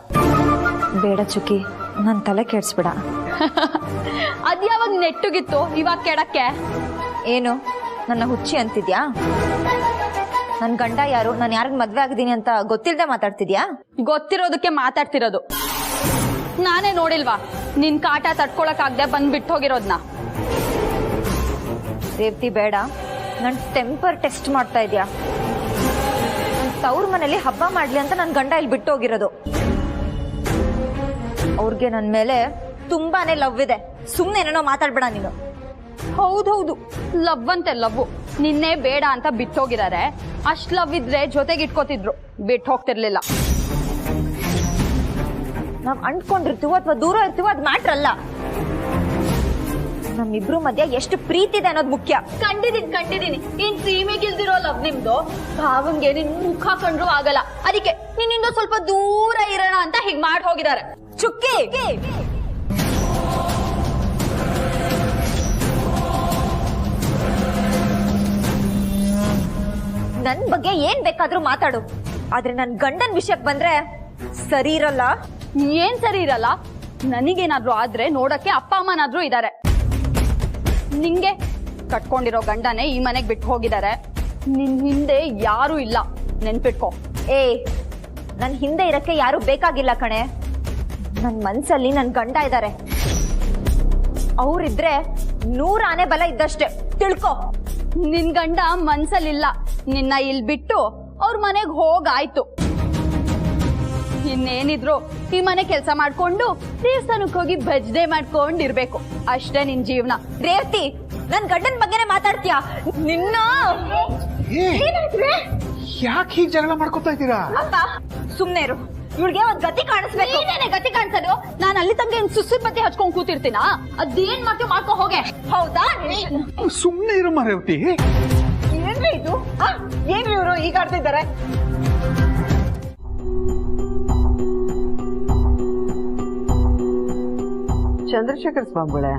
Speaker 4: ಬೇಡ ಚುಕ್ಕಿ, ನನ್ ತಲೆ ಕೆಡ್ಸ್ಬೇಡ.
Speaker 10: ಅದ್ಯಾವಾಗ ನೆಟ್ಟುಗಿತ್ತು ಇವಾಗ ಕೆಡಕ್ಕೆ?
Speaker 4: ಏನು ನನ್ನ ಹುಚ್ಚಿ ಅಂತಿದ್ಯಾ? ನನ್ ಗಂಡ ಯಾರು, ನಾನು ಯಾರಿಗ್ ಮದ್ವೆ ಆಗಿದ್ದೀನಿ ಅಂತ ಗೊತ್ತಿಲ್ದೆ ಮಾತಾಡ್ತಿದ್ಯಾ?
Speaker 10: ಗೊತ್ತಿರೋದಕ್ಕೆ ಮಾತಾಡ್ತಿರೋದು. ನಾನೇ ನೋಡಿಲ್ವಾ ನಿನ್ ಕಾಟ ತಡ್ಕೊಳಕ್ ಆಗದೆ ಬಂದ್ಬಿಟ್ಟು ಹೋಗಿರೋದ್ನ.
Speaker 4: ರೇವತಿ ಬೇಡ, ನನ್ ಟೆಂಪರ್ ಟೆಸ್ಟ್ ಮಾಡ್ತಾ ಇದ್ಯಾ? ನನ್ ತವ್ರ ಮನೇಲಿ ಹಬ್ಬ ಮಾಡ್ಲಿ ಅಂತ ನನ್ ಗಂಡ ಇಲ್ಲಿ ಬಿಟ್ಟು ಹೋಗಿರೋದು. ಅವ್ರಿಗೆ ನನ್ ಮೇಲೆ ತುಂಬಾನೇ ಲವ್ ಇದೆ. ಸುಮ್ನೆ ಏನೇನೋ ಮಾತಾಡ್ಬೇಡ ನೀನು.
Speaker 10: ಹೌದೌದು, ಲವ್ ಅಂತೆ ಲವ್. ನಿನ್ನೆ ಬೇಡ ಅಂತ ಬಿಟ್ಟೋಗಿದ್ದಾರೆ. ಅಷ್ಟ್ ಲವ್ ಇದ್ರೆ ಜೊತೆಗೆ ಇಟ್ಕೋತಿದ್ರು, ಬಿಟ್ಟು ಹೋಗ್ತಿರ್ಲಿಲ್ಲ.
Speaker 4: ನಾವ್ ಅಂಟ್ಕೊಂಡಿರ್ತೀವೋ ಅಥವಾ ದೂರ ಇರ್ತೀವೋ ಅದ್ ಮ್ಯಾಟ್ರ್ ಅಲ್ಲ. ನಮ್ಮಿಬ್ರು ಮಧ್ಯ ಎಷ್ಟು ಪ್ರೀತಿ ಇದೆ ಅನ್ನೋದು ಮುಖ್ಯ.
Speaker 10: ಕಂಡಿದೀನಿ ಏನ್ ಸೀಮೆಗಿಲ್ದಿರೋ ಲವ್ ನಿಮ್ದು. ಭಾವಂಗೆ ನಿನ್ ಮುಖ ಕಂಡ್ರು ಆಗಲ್ಲ, ಅದಕ್ಕೆ ನಿನ್ನಿಂದ ಸ್ವಲ್ಪ ದೂರ ಇರೋಣ ಅಂತ ಹೀಗ್ ಮಾಡಿ ಹೋಗಿದ್ದಾರೆ.
Speaker 4: ಚುಕ್ಕಿ, ನನ್ ಬಗ್ಗೆ ಏನ್ ಬೇಕಾದ್ರೂ ಮಾತಾಡು, ಆದ್ರೆ ನನ್ ಗಂಡನ್ ವಿಷಯಕ್ಕೆ ಬಂದ್ರೆ ಸರಿ ಇರಲ್ಲ.
Speaker 10: ಏನ್ ಸರಿ ಇರಲ್ಲ? ನನಗೇನಾದ್ರೂ ಆದ್ರೆ ನೋಡಕ್ಕೆ ಅಪ್ಪ ಅಮ್ಮನಾದ್ರೂ ಇದಾರೆ. ನಿಂಗೆ ಕಟ್ಕೊಂಡಿರೋ ಗಂಡನೇ ಈ ಮನೆಗ್ ಬಿಟ್ಟು ಹೋಗಿದ್ದಾರೆ. ನಿನ್ ಹಿಂದೆ ಯಾರು ಇಲ್ಲ, ನೆನ್ಪಿಟ್ಕೋ.
Speaker 4: ನನ್ ಹಿಂದೆ ಇರಕ್ಕೆ ಯಾರು ಬೇಕಾಗಿಲ್ಲ ಕಣೆ. ನನ್ ಮನ್ಸಲ್ಲಿ ನನ್ ಗಂಡ ಇದ್ದಾರೆ. ಅವ್ರಿದ್ರೆ 100 ಆನೆ ಬಲ ಇದ್ದಷ್ಟೇ, ತಿಳ್ಕೊ.
Speaker 10: ನಿನ್ ಗಂಡ ಮನ್ಸಲ್ಲಿಲ್ಲ, ನಿನ್ನ ಇಲ್ ಬಿಟ್ಟು ಅವ್ರ ಮನೆಗ್ ಹೋಗಾಯ್ತು. ಇನ್ನೇನಿದ್ರು ಈ ಮನೆ ಕೆಲಸ ಮಾಡ್ಕೊಂಡು ದೇವಸ್ಥಾನಕ್ಕೆ ಹೋಗಿ ಭಜನೆ ಮಾಡ್ಕೊಂಡಿರ್ಬೇಕು, ಅಷ್ಟೇ ನಿನ್ ಜೀವನ.
Speaker 4: ರೇವತಿ, ನನ್ ಗಂಡನ್ ಬಗ್ಗೆನೇ ಮಾತಾಡ್ತೀಯಾ? ನಿನ್ನ
Speaker 7: ಯಾಕೆ ಹೀಗೆ ಜಗಳ ಮಾಡ್ಕೊತಾ ಇದ್ದೀರಾ?
Speaker 4: ಅಪ್ಪ ಸುಮ್ನೆ ಇರು, ಇವ್ಳಿಗೆ ಒಂದ್ ಗತಿ ಕಾಣಿಸ್ಬೇಕು.
Speaker 10: ಏನೇನೆ ಗತಿ ಕಾಣಿಸೋದು? ನಾನು ಅಲ್ಲಿ ತಂಗ ಸುಸ್ಸಿನ ಬತ್ತಿ ಹಚ್ಕೊಂಡ್ ಕೂತಿರ್ತೀನ? ಅದೇನ್ ಮಾಡ್ತೀವಿ ಮಾಡ್ಕೊ ಹೋಗೆ.
Speaker 4: ಹೌದಾ?
Speaker 7: ಸುಮ್ನೆ ಇರು ರೇವತಿ.
Speaker 9: ಏನ್ರಿ ಇದು? ಏನ್ರಿ ಇವರು ಈಗ ಆಡ್ತಿದ್ದಾರೆ? ಚಂದ್ರಶೇಖರ್ ಸ್ವಾಮಿಗಳೇ,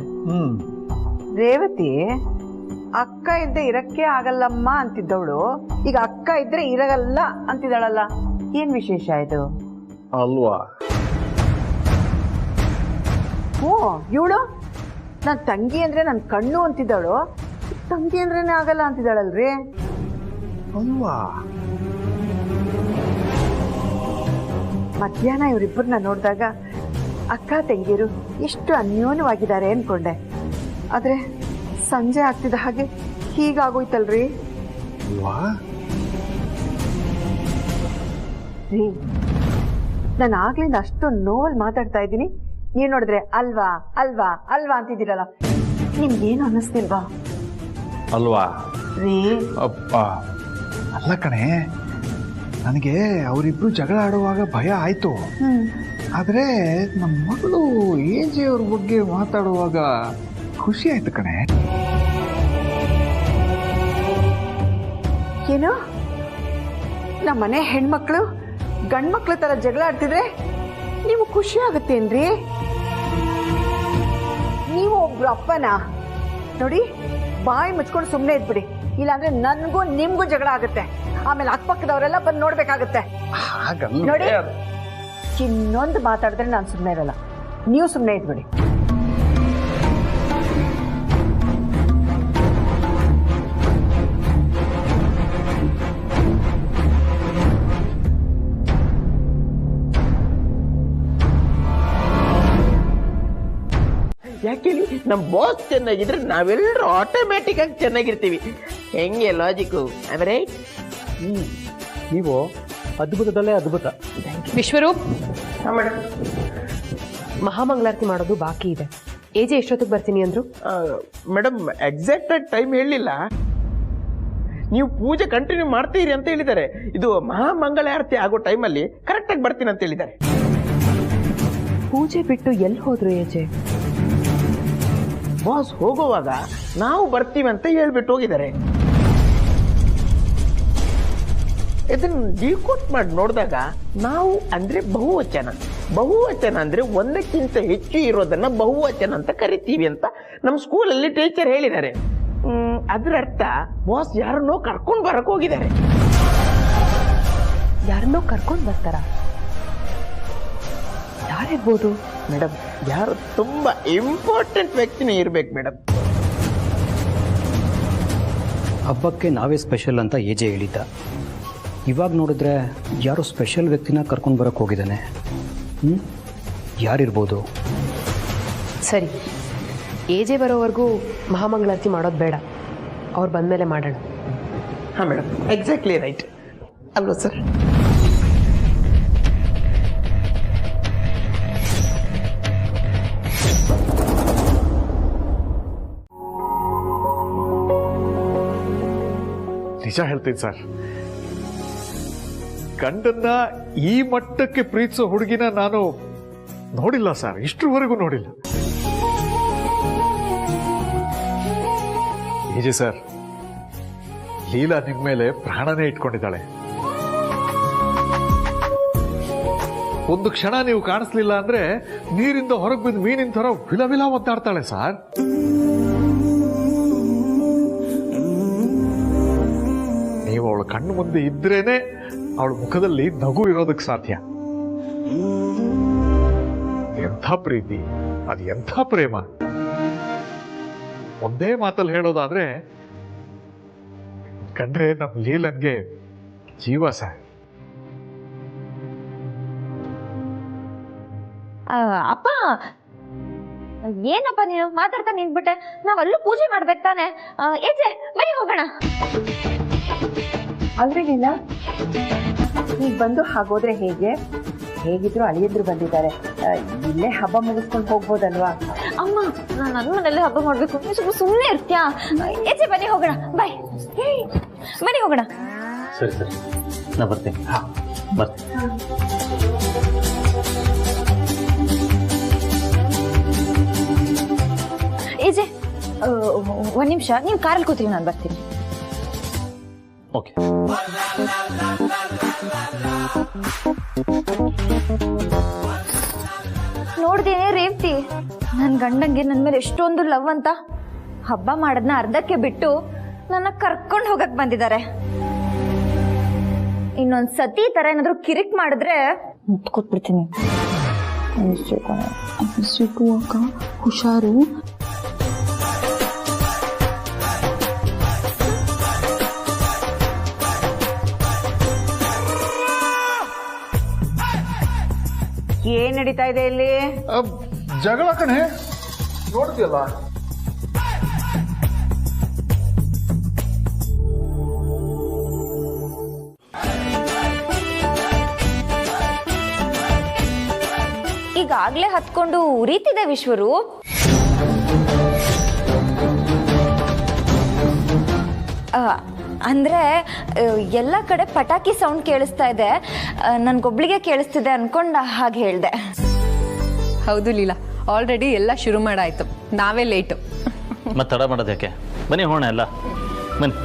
Speaker 9: ರೇವತಿ ಅಕ್ಕ ಇದ್ದೆ ಇರಕ್ಕೆ ಆಗಲ್ಲಮ್ಮ ಅಂತಿದ್ದವಳು ಈಗ ಅಕ್ಕ ಇದ್ರೆ ಇರಗಲ್ಲ ಅಂತಿದ್ದಾಳಲ್ಲ, ಏನ್ ವಿಶೇಷ ಇದು?
Speaker 7: ಅಲ್ವಾ?
Speaker 9: ಓ, ಇವಳು ನನ್ ತಂಗಿ ಅಂದ್ರೆ ನನ್ ಕಣ್ಣು ಅಂತಿದ್ದಾಳು, ತಂಗಿ ಅಂದ್ರೇನೆ ಆಗಲ್ಲ ಅಂತಿದ್ದಾಳಲ್ರಿ?
Speaker 7: ಅಲ್ವಾ?
Speaker 9: ಮಧ್ಯಾಹ್ನ ಇವರಿಬ್ಬರನ್ನ ನೋಡಿದಾಗ ಅಕ್ಕ ತಂಗಿರು ಎಷ್ಟು ಅನ್ಯೋನ್ಯವಾಗಿದ್ದಾರೆ ಅನ್ಕೊಂಡೆ. ಆದ್ರೆ ಸಂಜೆ ಆಗ್ತಿದ್ದ ಹಾಗೆ ಹೀಗಾಗೋಯ್ತಲ್ರಿ. ರೀ, ನಾನು ಆಗ್ಲಿಂದ ಅಷ್ಟು ನೋವಲ್ಲಿ ಮಾತಾಡ್ತಾ ಇದ್ದೀನಿ, ನೀವ್ ನೋಡಿದ್ರೆ ಅಲ್ವಾ ಅಲ್ವಾ ಅಲ್ವಾ ಅಂತಿದ್ದೀರಲ್ಲ, ನಿಮ್ಗೇನು ಅನ್ನಿಸ್ತಿಲ್ವಾ?
Speaker 7: ಅಲ್ವಾ
Speaker 9: ರೀ
Speaker 7: ಅಪ್ಪ, ಅಲ್ಲ ಕಣೆ, ನನಗೆ ಅವರಿಬ್ರು ಜಗಳ ಆಡುವಾಗ ಭಯ ಆಯ್ತು. ಆದ್ರೆ ನಮ್ಮ ಮಗಳು ಏಜೆ ಅವ್ರ ಬಗ್ಗೆ ಮಾತಾಡುವಾಗ ಖುಷಿ ಆಯ್ತು ಕಣೆ.
Speaker 9: ಏನು, ನಮ್ಮ ಮನೆ ಹೆಣ್ಮಕ್ಳು ಗಂಡ್ಮಕ್ಳ ತರ ಜಗಳ ಆಡ್ತಿದ್ರೆ ನೀವು ಖುಷಿ ಆಗುತ್ತೇನ್ರಿ? ನೀವು ಒಬ್ರು ಅಪ್ಪನ ನೋಡಿ, ಬಾಯಿ ಮುಚ್ಕೊಂಡು ಸುಮ್ಮನೆ ಇದ್ಬಿಡಿ, ಇಲ್ಲಾಂದ್ರೆ ನನ್ಗೂ ನಿಮ್ಗೂ ಜಗಳ ಆಗುತ್ತೆ. ಆಮೇಲೆ ಅಕ್ಕಪಕ್ಕದವರೆಲ್ಲ ಬಂದು ನೋಡ್ಬೇಕಾಗತ್ತೆ. ನೋಡಿ, ಇನ್ನೊಂದು ಮಾತಾಡಿದ್ರೆ ನಾನು ಸುಮ್ಮನೆ ಇರಲ್ಲ, ನೀವು ಸುಮ್ಮನೆ ಇದ್ಬಿಡಿ.
Speaker 12: ಯಾಕೆ ನಮ್ಮ ಬಾಸ್ ಚೆನ್ನಾಗಿದ್ರೆ ನಾವೆಲ್ಲರೂ ಆಟೋಮ್ಯಾಟಿಕ್ ಆಗಿ ಚೆನ್ನಾಗಿರ್ತೀವಿ. ಹೆಂಗೆ ಲಾಜಿಕ್ಕು ಅಂದ್ರೆ
Speaker 5: ನೀವು ಅದ್ಭುತದಲ್ಲೇ ಅದ್ಭುತ.
Speaker 1: ವಿಶ್ವರೂಪ್,
Speaker 12: ಮೇಡಮ್,
Speaker 1: ಮಹಾಮಂಗಳಾರತಿ ಮಾಡೋದು ಬಾಕಿ ಇದೆ. ಏಜೆ ಎಷ್ಟೊತ್ತಿಗೆ ಬರ್ತೀನಿ ಅಂದ್ರು?
Speaker 12: ಮೇಡಮ್, ಎಕ್ಸಾಕ್ಟ್ ಆಗಿ ಟೈಮ್ ಹೇಳಿಲ್ಲ. ನೀವು ಪೂಜೆ ಕಂಟಿನ್ಯೂ ಮಾಡ್ತೀರಿ ಅಂತ ಹೇಳಿದ್ದಾರೆ. ಇದು ಮಹಾಮಂಗಳಾರತಿ ಆಗೋ ಟೈಮಲ್ಲಿ ಕರೆಕ್ಟಾಗಿ ಬರ್ತೀನಿ ಅಂತ ಹೇಳಿದ್ದಾರೆ.
Speaker 1: ಪೂಜೆ ಬಿಟ್ಟು ಎಲ್ಲಿ ಹೋದ್ರು ಏಜೆ?
Speaker 12: ಬಾಸ್ ಹೋಗುವಾಗ ನಾವು ಬರ್ತೀವಿ ಅಂತ ಹೇಳ್ಬಿಟ್ಟು ಹೋಗಿದ್ದಾರೆ. ಇದನ್ನ ಡಿಕೋಟ್ ಮಾಡಿ ನೋಡಿದಾಗ ನಾವು ಅಂದ್ರೆ ಬಹುವಚನ ಅಂದ್ರೆ ಒಂದಕ್ಕಿಂತ ಹೆಚ್ಚು ಇರೋದನ್ನ ಬಹುವಚನ ಅಂತ ಕರಿತೀವಿ ಅಂತ ನಮ್ಮ ಸ್ಕೂಲಲ್ಲಿ ಟೀಚರ್ ಹೇಳಿದ್ದಾರೆ. ಅದ್ರ ಅರ್ಥ ಬಾಸ್ ಯಾರನ್ನೋ ಕರ್ಕೊಂಡು ಬರಕ್ ಹೋಗಿದ್ದಾರೆ.
Speaker 1: ಯಾರನ್ನೋ ಕರ್ಕೊಂಡು ಬರ್ತಾರ? ಯಾರಿರ್ಬೋದು
Speaker 12: ಮೇಡಮ್? ಯಾರು ತುಂಬಾ ಇಂಪಾರ್ಟೆಂಟ್ ವ್ಯಕ್ತಿನೇ ಇರ್ಬೇಕು ಮೇಡಮ್.
Speaker 5: ಹಬ್ಬಕ್ಕೆ ನಾವೇ ಸ್ಪೆಷಲ್ ಅಂತ ಏಜೆ ಹೇಳಿದ್ದ. ಇವಾಗ ನೋಡಿದ್ರೆ ಯಾರೋ ಸ್ಪೆಷಲ್ ವ್ಯಕ್ತಿನ ಕರ್ಕೊಂಡು ಬರೋಕ್ಕೆ ಹೋಗಿದ್ದಾನೆ. ಯಾರಿರ್ಬೋದು?
Speaker 1: ಸರಿ, ಏಜೆ ಬರೋವರೆಗೂ ಮಹಾಮಂಗಳಾರತಿ ಮಾಡೋದು ಬೇಡ, ಅವ್ರು ಬಂದಮೇಲೆ ಮಾಡೋಣ.
Speaker 12: ಹಾಂ ಮೇಡಮ್, ಎಕ್ಸಾಕ್ಟ್ಲಿ ರೈಟ್ ಅಲ್ವಾ ಸರ್?
Speaker 7: ನಿಜ ಹೇಳ್ತೀನಿ ಸರ್, ಗಂಡನ್ನ ಈ ಮಟ್ಟಕ್ಕೆ ಪ್ರೀತಿಸೋ ಹುಡುಗಿನ ನಾನು ನೋಡಿಲ್ಲ ಸರ್, ಇಷ್ಟರವರೆಗೂ ನೋಡಿಲ್ಲ. ನಿಜ ಸರ್, ಲೀಲಾ ನಿಮ್ಮ ಮೇಲೆ ಪ್ರಾಣನೇ ಇಟ್ಕೊಂಡಿದ್ದಾಳೆ. ಒಂದು ಕ್ಷಣ ನೀವು ಕಾಣಿಸ್ಲಿಲ್ಲ ಅಂದ್ರೆ ನೀರಿಂದ ಹೊರಗೆ ಬಿದ್ದು ಮೀನಿನ ತರ ವಿಲವಿಲ ಒದ್ದಾಡ್ತಾಳೆ ಸರ್. ನೀವು ಅವಳ ಕಣ್ಣು ಮುಂದೆ ಇದ್ರೇನೆ ಅವಳ ಮುಖದಲ್ಲಿ ನಗು ಇರೋದಕ್ಕೆ ಸಾಧ್ಯ. ಎಂಥ ಪ್ರೀತಿ, ಅದು ಎಂಥ ಪ್ರೇಮ. ಒಂದೇ ಮಾತಲ್ಲಿ ಹೇಳೋದಾದ್ರೆ ಕಂಡ್ರೆ ನಮ್ಮ ಲೀಲನ್ಗೆ ಜೀವ ಸರ್.
Speaker 6: ಅಪ್ಪ, ಏನಪ್ಪ ನೀನು ಮಾತಾಡ್ತಾ ನಿಂತ್ಬಿಟ್ಟೆ? ನಾವಲ್ಲೂ ಪೂಜೆ ಮಾಡ್ಬೇಕು ತಾನೆ? ಏಜೆ ಬನ್ನಿ ಹೋಗೋಣ.
Speaker 9: ಅಲ್ರಿಗಿಲ್ಲ, ಈಗ ಬಂದು ಹಾಗೋದ್ರೆ ಹೇಗೆ? ಹೇಗಿದ್ರು ಅಳಿಯದ್ರು ಬಂದಿದ್ದಾರೆ, ಇಲ್ಲೇ ಹಬ್ಬ ಮುಗಿಸ್ಕೊಂಡು ಹೋಗ್ಬೋದಲ್ವಾ?
Speaker 6: ಅಮ್ಮ, ನಾನು ನನ್ನ ಮನೇಲಿ ಹಬ್ಬ ಮಾಡ್ಬೇಕು, ಸ್ವಲ್ಪ ಸುಮ್ಮನೆ ಇರ್ತೀಯಾ? ಏಜೆ ಬನ್ನಿ ಹೋಗೋಣ, ಬಾಯ್. ಬನ್ನಿ ಹೋಗೋಣ.
Speaker 2: ಸರಿ ಸರಿ, ನಾ ಬರ್ತೀನಿ. ಹಾಂ, ಬರ್ತೀನಿ.
Speaker 6: ಏಜೆ, ಒಂದ್ ನಿಮಿಷ, ನೀವು ಕಾರಲ್ಲಿ ಕೂತೀವಿ, ನಾನು ಬರ್ತೀನಿ.
Speaker 2: ಓಕೆ.
Speaker 6: ನೋಡ್ದೇನೆ ರೇವತಿ, ನನ್ನ ಗಂಡಂಗೆ ನನ್ನ ಮೇಲೆ ಎಷ್ಟೊಂದು ಲವ್ ಅಂತ. ಹಬ್ಬ ಮಾಡೋದನ್ನ ಅರ್ಧಕ್ಕೆ ಬಿಟ್ಟು ನನ್ನ ಕರ್ಕೊಂಡು ಹೋಗಕ್ ಬಂದಿದ್ದಾರೆ. ಇನ್ನೊಂದ್ ಸತಿ ತರ ಏನಾದ್ರು ಕಿರಿಕ್ ಮಾಡಿದ್ರೆ ಮುತ್ಕೊಟ್ಬಿಡ್ತೀನಿ. ಹುಷಾರು.
Speaker 9: ಏನ್ ನಡೀತಾ ಇದೆ ಇಲ್ಲಿ?
Speaker 7: ಜಗಳ ಕಣೆ, ನೋಡ್ತಿಯಲ್ಲ.
Speaker 6: ಈಗಾಗ್ಲೇ ಹತ್ಕೊಂಡು ಉರಿತಿದೆ ವಿಶ್ವರು. ಅಂದ್ರೆ ಎಲ್ಲ ಕಡೆ ಪಟಾಕಿ ಸೌಂಡ್ ಕೇಳಿಸ್ತಾ ಇದೆ, ನನ್ಗೊಬ್ಳಿಗೆ ಕೇಳಿಸ್ತಿದೆ ಅನ್ಕೊಂಡ ಹಾಗೆ ಹೇಳ್ದೆ.
Speaker 1: ಹೌದು ಲೀಲಾ, ಆಲ್ರೆಡಿ ಎಲ್ಲ ಶುರು ಮಾಡಾಯ್ತು, ನಾವೇ ಲೇಟು.
Speaker 2: ಮತ್ತೆ ತಡ ಮಾಡೋದಕ್ಕೆ, ಬನ್ನಿ ಹೋಣ ಎಲ್ಲ ಬನ್ನಿ.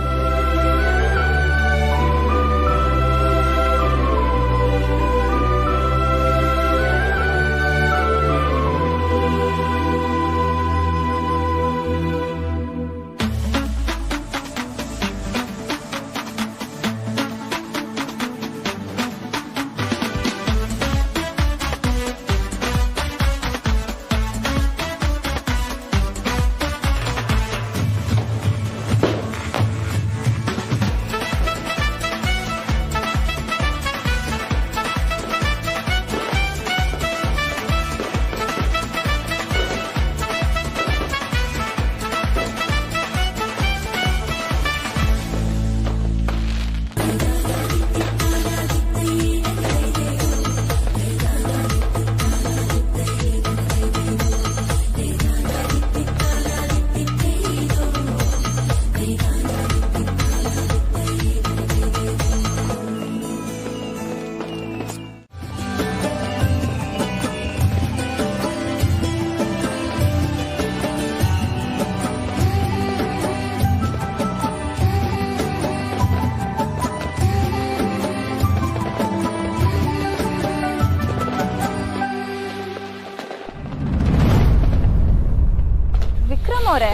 Speaker 6: ಅವರೇ,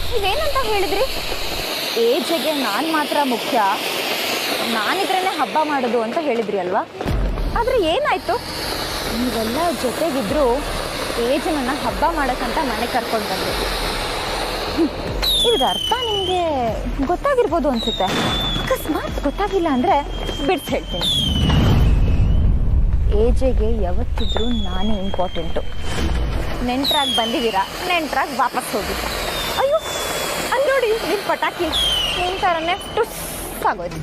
Speaker 6: ನೀವೇನಂತ ಹೇಳಿದ್ರಿ? ಏಜ್ಗೆ ನಾನು ಮಾತ್ರ ಮುಖ್ಯ, ನಾನಿದ್ರೇ ಹಬ್ಬ ಮಾಡೋದು ಅಂತ ಹೇಳಿದ್ರಿ ಅಲ್ವಾ? ಆದರೆ ಏನಾಯ್ತು? ನೀವೆಲ್ಲ ಜೊತೆಗಿದ್ರು ಏಜ್ನನ್ನು ಹಬ್ಬ ಮಾಡೋಕ್ಕಂತ ಮನೆ ಕರ್ಕೊಂಡು ಬಂದ್ರಿ. ಇದ್ರ ಅರ್ಥ ನಿಮಗೆ ಗೊತ್ತಾಗಿರ್ಬೋದು ಅನ್ಸುತ್ತೆ. ಅಕಸ್ಮಾತ್ ಗೊತ್ತಾಗಿಲ್ಲ ಅಂದರೆ ಬಿಡ್ಸಿ ಹೇಳ್ತೀನಿ. ಏಜ್ಗೆ ಯಾವತ್ತಿದ್ರೂ ನಾನೇ ಇಂಪಾರ್ಟೆಂಟು. ನೆಂಟ್ರಾಗಿ ಬಂದಿದ್ದೀರಾ, ನೆಂಟ್ರಾಗಿ ವಾಪಸ್ ಹೋಗಿದ್ದ. ಅಯ್ಯೋ ಅಲ್ಲಿ ನೋಡಿ ನಿಮ್ಮ ಪಟಾಕಿ ನಿಮ್ಮ ಥರನೇ ಟುಸ್ ಆಗೋಯ್ತು.